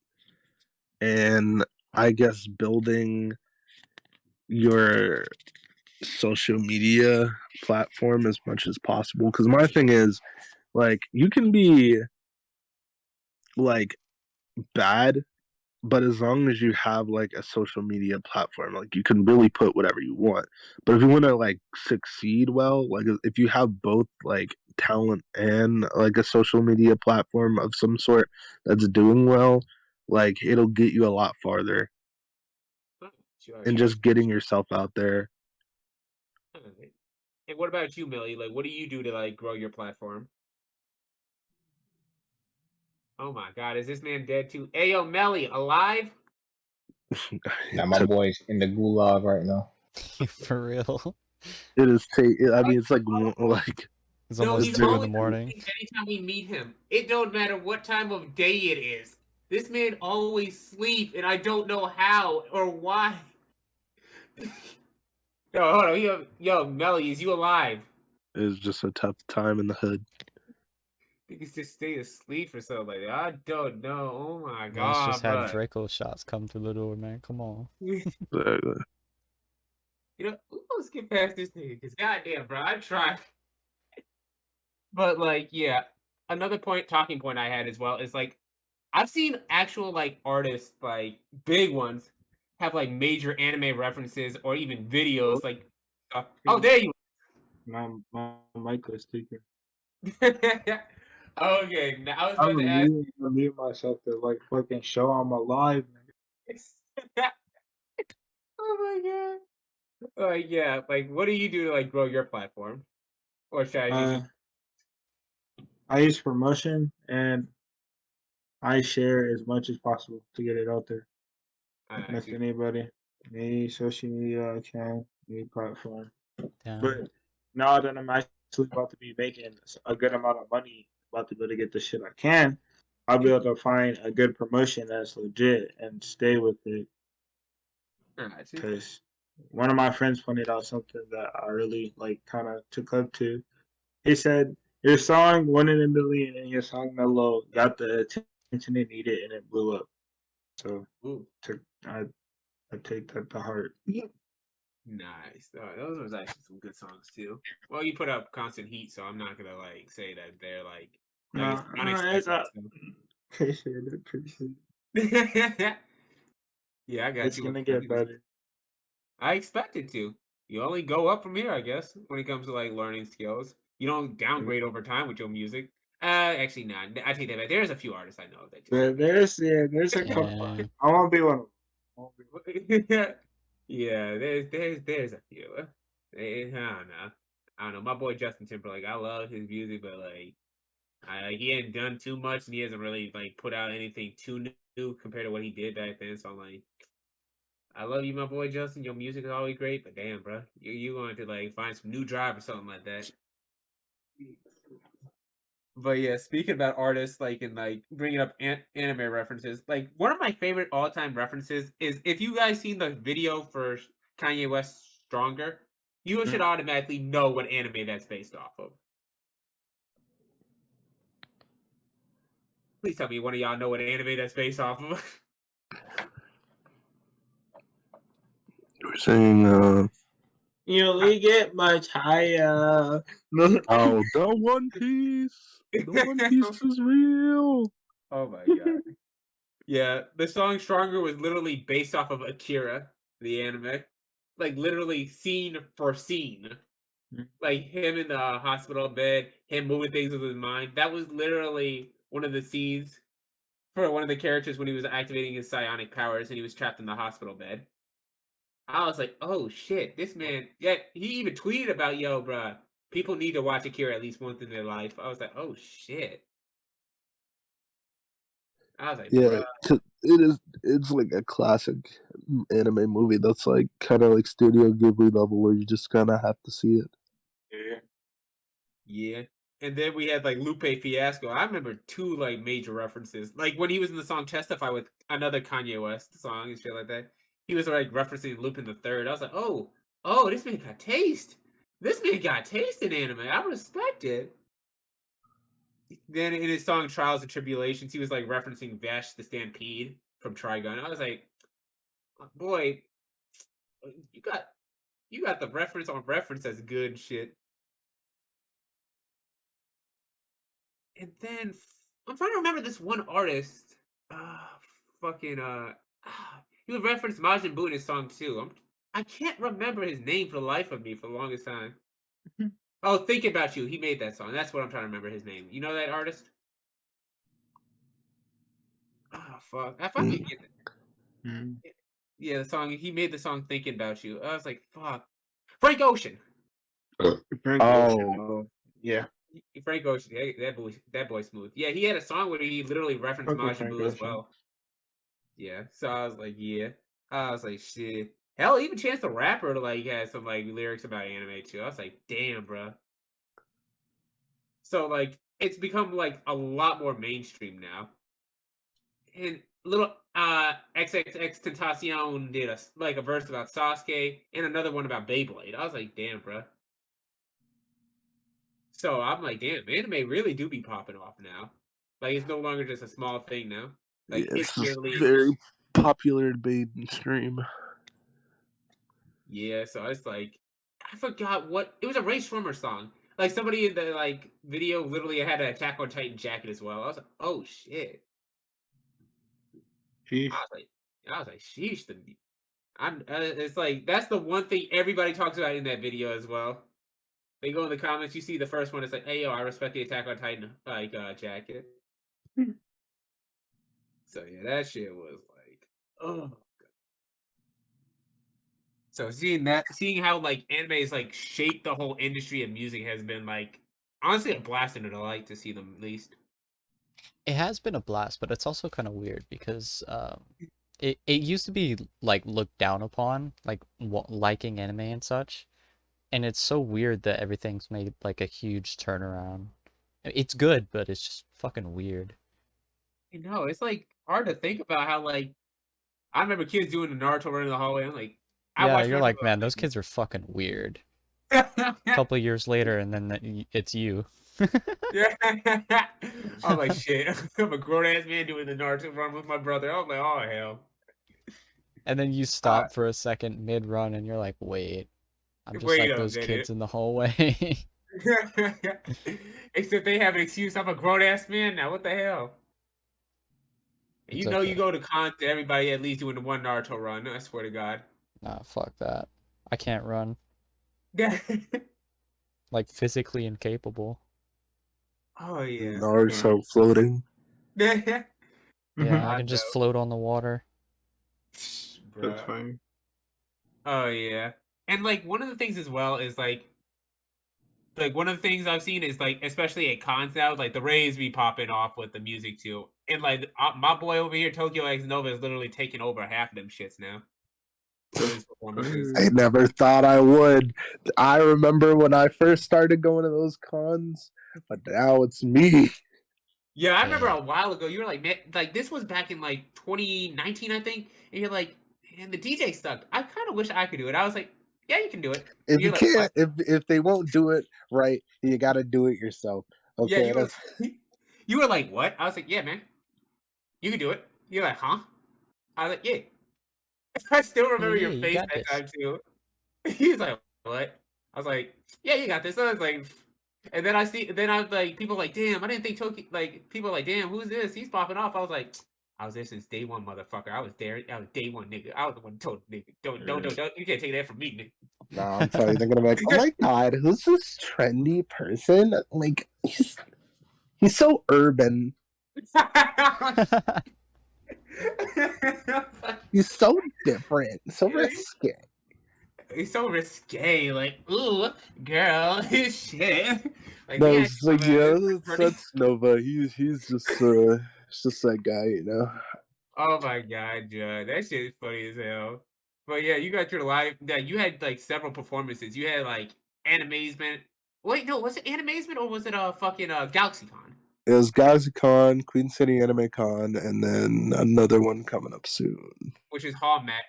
and I guess building your social media platform as much as possible. Because my thing is, like, you can be like bad, but as long as you have like a social media platform, like you can really put whatever you want. But if you want to like succeed well, like if you have both like talent and like a social media platform of some sort that's doing well, like it'll get you a lot farther. And just getting yourself out there. And what about you, Millie? Like, what do you do to like grow your platform? Oh my God, is this man dead too? Hey, yo, Melly, alive? Now my boy's in the gulag right now. For real. It is. I mean, it's like it's almost 2 in the morning. Anytime we meet him, it don't matter what time of day it is. This man always sleep, and I don't know how or why. Yo, hold on. Yo, Melly, is you alive? is just a tough time in the hood. Niggas just stay asleep or something like that. I don't know. Oh my Let's just god, have bro. Draco shots come through the door, man. Come on. Exactly. You know, let's get past this nigga, because goddamn, bro, I tried. But like, yeah, another talking point I had as well is like, I've seen actual like artists, like big ones, have like major anime references or even videos. Like, oh, there you. My mic was speaking. Okay, now I was I'm about to ask. gonna mute myself to like fucking show I'm alive. Oh my god. Yeah, like what do you do to like grow your platform or strategies? I use promotion and I share as much as possible to get it out there with You, anybody, any social media account, any platform. Damn. But now that I'm actually about to be making a good amount of money, about to be able to get the shit I can, I'll be able to find a good promotion that's legit and stay with it. you. Because one of my friends pointed out something that I really like, kind of took up to. He said, "Your song won in a million, and your song Mellow got the attention it needed, and it blew up." So, Ooh, I take that to heart. nice. Those was actually some good songs too. Well, you put up constant heat, so I'm not gonna like say that they're like it's It's unexpected. appreciate it. Yeah, I got It's you. gonna get better. I expect it to. You only go up from here, I guess, when it comes to like learning skills. You don't downgrade over time with your music. Actually, nah. I take that back. There's a few artists I know that just. But there's a couple. Yeah. I won't be one of them. I won't be Yeah, there's a few. I don't know. I don't know. My boy Justin Timberlake, I love his music, but like, he ain't done too much, and he hasn't really like put out anything too new compared to what he did back then. So I'm like, I love you, my boy Justin. Your music is always great, but damn, bro, you going to like find some new drive or something like that. But yeah, speaking about artists, like and like bringing up anime references, like one of my favorite all-time references is if you guys seen the video for Kanye West "Stronger," you should automatically know what anime that's based off of. Please tell me one of y'all know what anime that's based off of. You were saying, You only get much higher. oh, the One Piece. The One Piece is real. Oh my god. Yeah, the song "Stronger" was literally based off of Akira, the anime. Like literally scene for scene. Like him in the hospital bed, him moving things with his mind. That was literally one of the scenes for one of the characters when he was activating his psionic powers and he was trapped in the hospital bed. I was like, oh shit, this man. Yeah, he even tweeted about, yo, bruh, people need to watch Akira at least once in their life. I was like, oh shit. I was like, Yeah, bruh. it's like a classic anime movie that's like kind of like Studio Ghibli level where you just kind of have to see it. Yeah. Yeah. And then we had like Lupe Fiasco. I remember two like major references. Like when he was in the song Testify with another Kanye West song and shit like that. He was like referencing Lupin the Third. I was like, oh, this man got taste. This man got taste in anime. I respect it. Then in his song Trials and Tribulations, he was like referencing Vash the Stampede from Trigun. I was like, boy, you got the reference on reference that's good shit. And then I'm trying to remember this one artist. Fucking he would reference Majin Buu in his song too. I can't remember his name for the life of me for the longest time. Oh, Think About You. He made that song. That's what I'm trying to remember his name. You know that artist? Oh fuck! I fucking get that. Yeah, the song he made the song Thinking About You. I was like, fuck. Frank Ocean. Oh, Yeah. Frank Ocean. That boy smooth. Yeah, he had a song where he literally referenced Fuck with Majin Frank Buu as Ocean. well. Yeah, so I was like, yeah. I was like, shit. Hell, even Chance the Rapper like had some like lyrics about anime too. I was like, damn, bro. So like, it's become like a lot more mainstream now. And little XXX Tentacion did a verse about Sasuke and another one about Beyblade. I was like, damn, bro. So I'm like, damn, anime really do be popping off now. Like it's no longer just a small thing now. Like Yes, it's it's literally very popular debate and stream. yeah. So it's like I forgot what it was a Ray Schwimmer song. Like somebody in the like video literally had an Attack on Titan jacket as well. I was like, oh shit. Sheesh. I was like, sheesh. It's like that's the one thing everybody talks about in that video as well. They go in the comments. You see the first one. It's like, hey yo, I respect the Attack on Titan like jacket. So yeah, that shit was like, oh. So seeing how like anime is like shaped the whole industry of music has been like honestly a blast and a delight to see them at least. It has been a blast, but it's also kind of weird because it used to be like looked down upon, like liking anime and such, and it's so weird that everything's made like a huge turnaround. It's good, but it's just fucking weird. You know, it's like hard to think about how like I remember kids doing the Naruto run in the hallway. I'm like, I Yeah, watched you're Naruto. like, man, those kids are fucking weird. Yeah. Couple of years later, and then it's you. I'm like, shit. I'm a grown ass man doing the Naruto run with my brother. I was like, oh hell. And then you Uh, stop for a second mid run, and you're like, wait, I'm just Wait like a those minute. kids in the hallway. Except they have an excuse. I'm a grown ass man now. What the hell? And It's you know you okay. go to cons to everybody at least doing the one Naruto run. I swear to God. Nah, fuck that. I can't run. Yeah. Like physically incapable. Oh yeah. Naruto floating. Yeah. Yeah, I I can just know. float on the water. That's Bruh. fine. Oh yeah. And like one of the things as well is like one of the things I've seen is like especially at cons now, like the raves be popping off with the music too. And like my boy over here, Tokyo X Nova, is literally taking over half of them shits now with his performances. I never thought I would. I remember when I first started going to those cons, but now it's me. Yeah, I remember Yeah. a while ago you were like, man, like this was back in like 2019, I think, and you're like, and the DJ sucked. I kind of wish I could do it. I was like, yeah, you can do it. If you You're like, what? can't, if they won't do it right, you got to do it yourself. Yeah, Okay, that's you were like, what? I was like, yeah, man, you can do it. You're like, huh? I was like, yeah. I still Yeah, remember yeah, your you face got that this. time too. He's like, what? I was like, yeah, you got this. I was like, and then I was like, people like, damn, I didn't think Tokyo, like, people like, damn, who's this? He's popping off. I was like, I was there since day one, motherfucker. I was there. I was day one, nigga. I was the one who told nigga, don't. You can't take that from me, now I'm telling you, they're gonna be like, oh nigga. my god, who's this trendy person? Like he's so urban. He's so different, so risque. He's so risque, like, ooh, girl, shit. Like, No, yeah, it's like yeah, that's Nova. He's just it's just that guy, you know. oh my god, Judd, that shit is funny as hell. But yeah, you got your live. Yeah, you had like several performances. You had like Animazement. Wait, no, was it Animazement or was it fucking GalaxyCon? It was GalaxyCon, Queen City Anime Con, and then another one coming up soon. Which is Hall Met.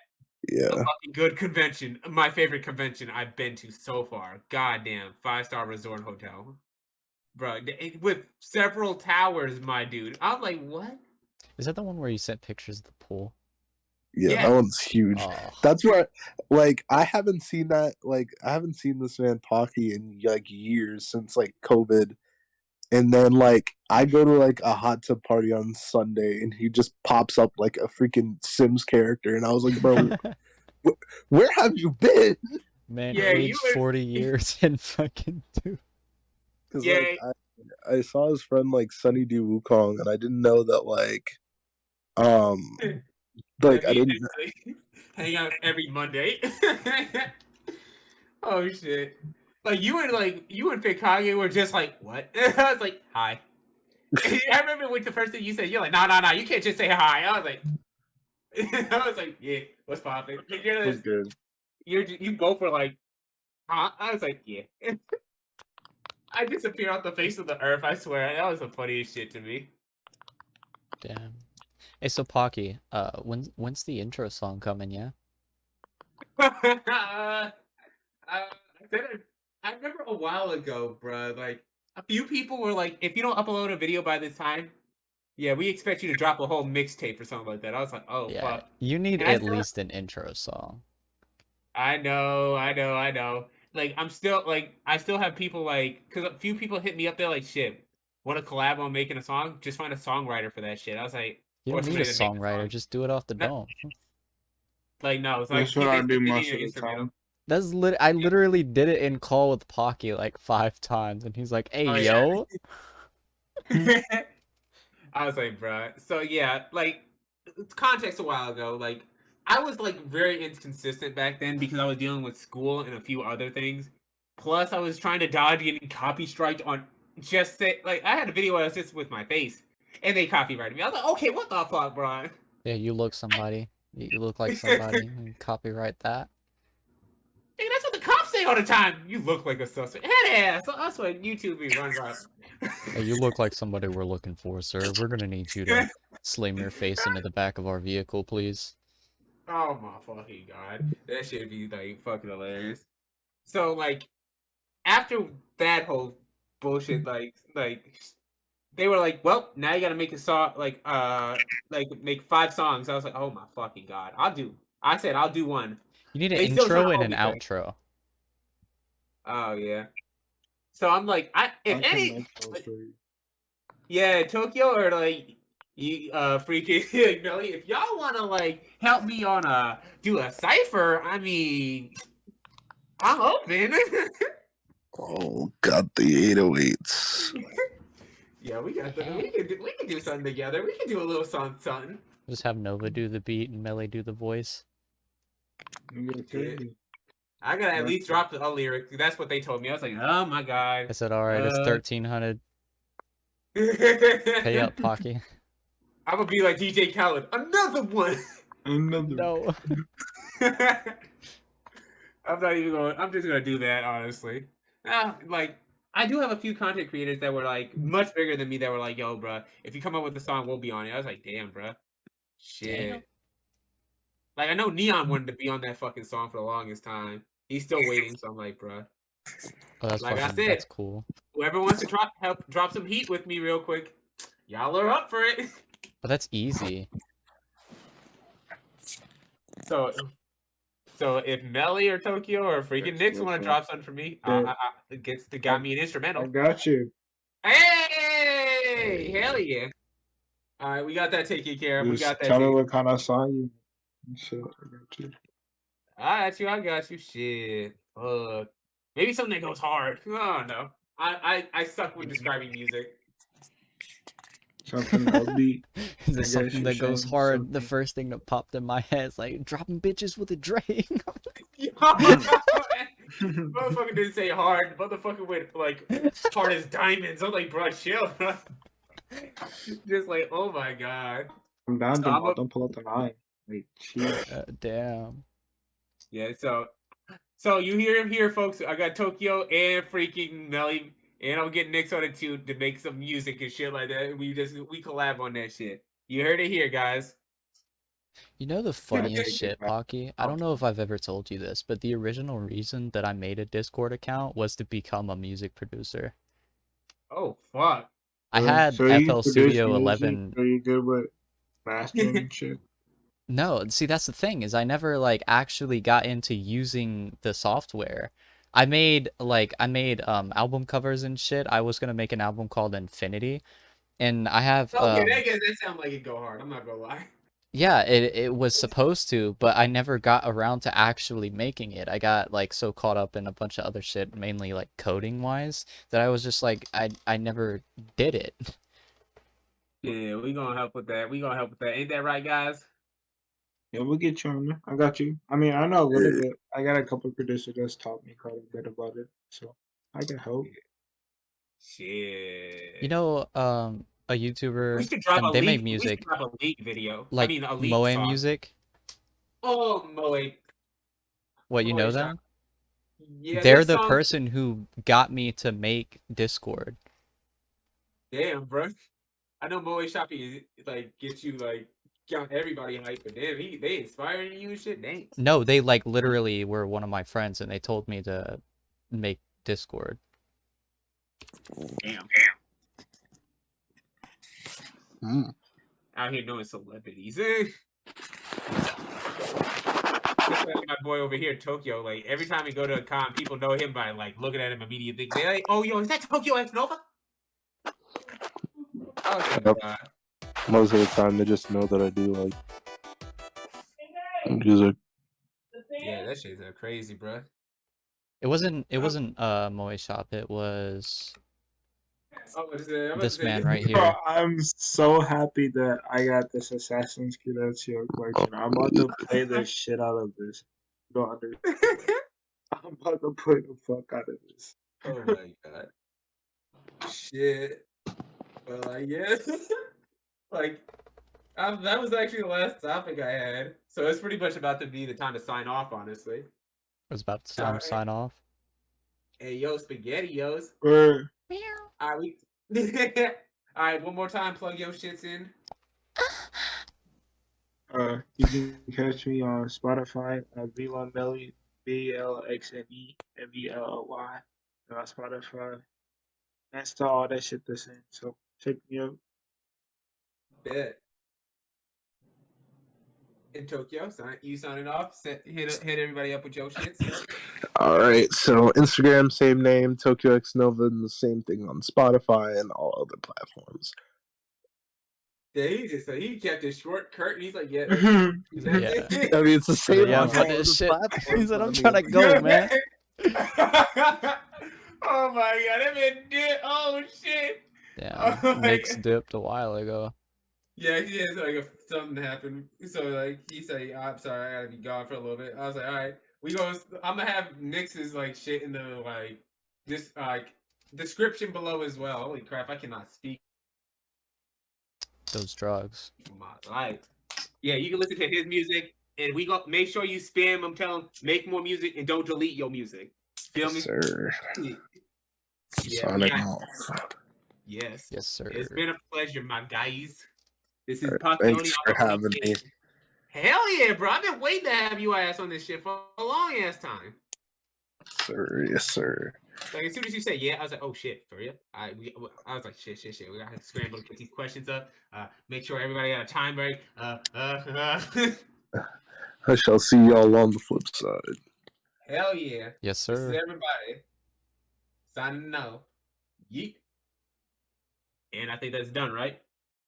A Yeah. fucking good convention. My favorite convention I've been to so far. Goddamn, 5-star resort hotel, bro, with several towers, my dude. I'm like, what? Is that the one where you sent pictures of the pool? Yeah, Yeah. that one's huge. Oh, That's where, like, I haven't seen that. Like, I haven't seen this man Pocky in like years since like COVID. And then like I go to like a hot tub party on Sunday, and he just pops up like a freaking Sims character, and I was like, bro, where have you been? man, Yeah, you aged were- 40 years and fucking two. Because Yeah. like I saw his friend like Sunny D Wukong, and I didn't know that like like I didn't. hang out every Monday. Oh shit! Like you and Pikage were just like, what? I was like, hi. I remember when the first thing you said, you're like, no, you can't just say hi. I was like, yeah, what's poppin'? It was good. You go for like, huh? I was like, yeah. I disappear off the face of the earth. I swear, that was the funniest shit to me. Damn. Hey, so Pocky, when's the intro song coming? Yeah. I remember a while ago, bro. Like a few people were like, if you don't upload a video by this time, yeah, we expect you to drop a whole mixtape or something like that. I was like, oh Yeah, fuck. you need And I at still, least an intro song. I know. Like I'm still like I still have people like because a few people hit me up there like shit. Want to collab on making a song? Just find a songwriter for that shit. I was like, You or don't need a somebody to make the songwriter, song. just do it off the Not, dome. like no, it's like That's what I they do need most an of the instrumental. time. I literally did it in call with Pocky like 5 times, and he's like, "Hey, Oh yeah. yo." I was like, bruh. So yeah, like context a while ago, like I was like very inconsistent back then because I was dealing with school and a few other things. Plus, I was trying to dodge getting copy striked on just say like I had a video where I was just with my face and they copyrighted me. I was like, okay, what the fuck, bro? Yeah, you look somebody. You look like somebody. And copyright that. Hey, that's what the cops say all the time. You look like a suspect. Head ass. That's what YouTube be running about. Hey, you look like somebody we're looking for, sir. We're gonna need you to slam your face into the back of our vehicle, please. Oh my fucking god. That should be like fucking hilarious. So like after that whole bullshit, like they were like, well, now you gotta make a song like make 5 songs. I was like, oh my fucking god. I said I'll do one. You need an They still trying intro to and hold an me back. outro. Oh yeah. So I'm like, if I can any make those for you. yeah, Tokyo or like you freaking Melly, if y'all wanna like help me on do a cipher, I mean I'm open. Oh, got the 808s. Yeah, we can do something together. We can do a little something. Just have Nova do the beat and Melee do the voice. You get Shit. crazy. I gotta at least drop a lyric. That's what they told me. I was like, oh my god. I said, alright, it's 1300. Pay Pay up, Pocky. I'm gonna be like DJ Khaled. Another one. Another. No. I'm not even going. I'm just gonna do that honestly. Like I do have a few content creators that were like much bigger than me that were like, "Yo, bro, if you come up with a song, we'll be on it." I was like, "Damn, bro, shit." Damn. Like I know Neon wanted to be on that fucking song for the longest time. He's still waiting, so I'm like, bro. Oh, that's Like I fucking, said, that's cool. whoever wants to drop some heat with me real quick, y'all are up for it. But that's easy. So if Melly or Tokyo or freaking Nix want to drop something for me, got me an I instrumental. got you. Hey, hell yeah! All right, we got that taken care of. We Just got that. tell me what kind of song you. Shit, I got you. I got you. Shit. Maybe something that goes hard. Oh no. I suck when describing music. Something upbeat. Is I it guess something you're that goes saying hard? The something. first thing that popped in my head is like dropping bitches with a Drake. Motherfucker didn't say hard. Motherfucker went like hard as diamonds. I'm like, bro, chill, bro. Just like, oh my god. I'm down So to I'm a- don't pull up the 9. Like, jeez. Damn. Yeah, so you hear him here, folks. I got Tokyo and freaking Melly, and I'm getting Nix on it too to make some music and shit like that. We collab on that shit. You heard it here, guys. You know the funniest shit, back. Pocky? I don't know if I've ever told you this, but the original reason that I made a Discord account was to become a music producer. Oh fuck. I had So you FL produce Studio music? 11. Are you good with mastering and shit? No, see that's the thing is I never like actually got into using the software. I made album covers and shit. I was gonna make an album called Infinity, and I have Okay, that sounds like it go hard. I'm not gonna lie. yeah, it was supposed to, but I never got around to actually making it. I got like so caught up in a bunch of other shit, mainly like coding wise, that I was just like I never did it. Yeah, we gonna help with that. Ain't that right, guys? Yeah, we'll get you on there. I got you. I mean, I know a little bit. I got a couple producers that's taught me quite a bit about it, so I can help. Shit. You know, a We YouTuber should drop a and they make league. We should music drop a league video. I like mean, a league Moe song. Music. Oh, Moe. What, you Moe know shop. them? Yeah, They're this the song. person who got me to make Discord. Damn, bro. I know Moe Shopping like gets you like count everybody hype, but damn, they inspiring you and shit. Thanks. No, they like literally were one of my friends and they told me to make Discord. Damn. Out here knowing celebrities. Just like my boy over here, Tokyo. Like every time we go to a con, people know him by like looking at him immediately. They're like, "Oh, yo, is that Tokyo X Nova?" Oh Yep. God. Most of the time, they just know that I do like music. Yeah, that shit's crazy, bro. It wasn't Moe Shop. It was this man right Bro, here. I'm so happy that I got this Assassin's Creed Ezio collection. I'm about to play the shit out of this. You don't understand. I'm about to play the fuck out of this. Oh my God. Shit. Well, I guess. Like, that was actually the last topic I had. So it's pretty much about to be the time to sign off, honestly. It was about time to sign off. Hey, yo, SpaghettiOs. Word. All right, all right, one more time, plug your shits in. You can catch me on Spotify at Vlon Melly, BLXNEMBLLY. On Spotify. That's all that shit the same. So check me out. Bet. In Tokyo, you signing off. Hit everybody up with your shits. All right, so Instagram, same name, Tokyo X Nova, and the same thing on Spotify and all other platforms. Yeah, he kept it short, curt, and he's like, yeah. Yeah. I mean, it's the same Yeah, on but all other shit. platforms. He said, but I "I'm mean, trying to go, man." Oh my God, that man did. Oh shit. Yeah, Oh my Nick's God. dipped a while ago. Yeah, he is like if something happened. So like he said, I'm sorry, I gotta be gone for a little bit. I was like, all right, I'm gonna have Nix's like shit in the like this like description below as well. Holy crap, I cannot speak Those drugs. for my life. Yeah, you can listen to his music, and we go make sure you spam him, tell him make more music, and don't delete your music. Feel me? sir. Yeah, Signing yeah. off. Yes. Yes, sir. It's been a pleasure, my guys. This is All right, PockyOni thanks for having me. Hell yeah, bro. I've been waiting to have you ass on this shit for a long ass time. Sir, yes, sir. Like as soon as you say yeah, I was like, oh shit, for real? I was like, shit. We gotta scramble to get these questions up. Make sure everybody got a time break. I shall see y'all on the flip side. Hell yeah. Yes, This is sir. everybody signing off. Yeet. And I think that's done, right?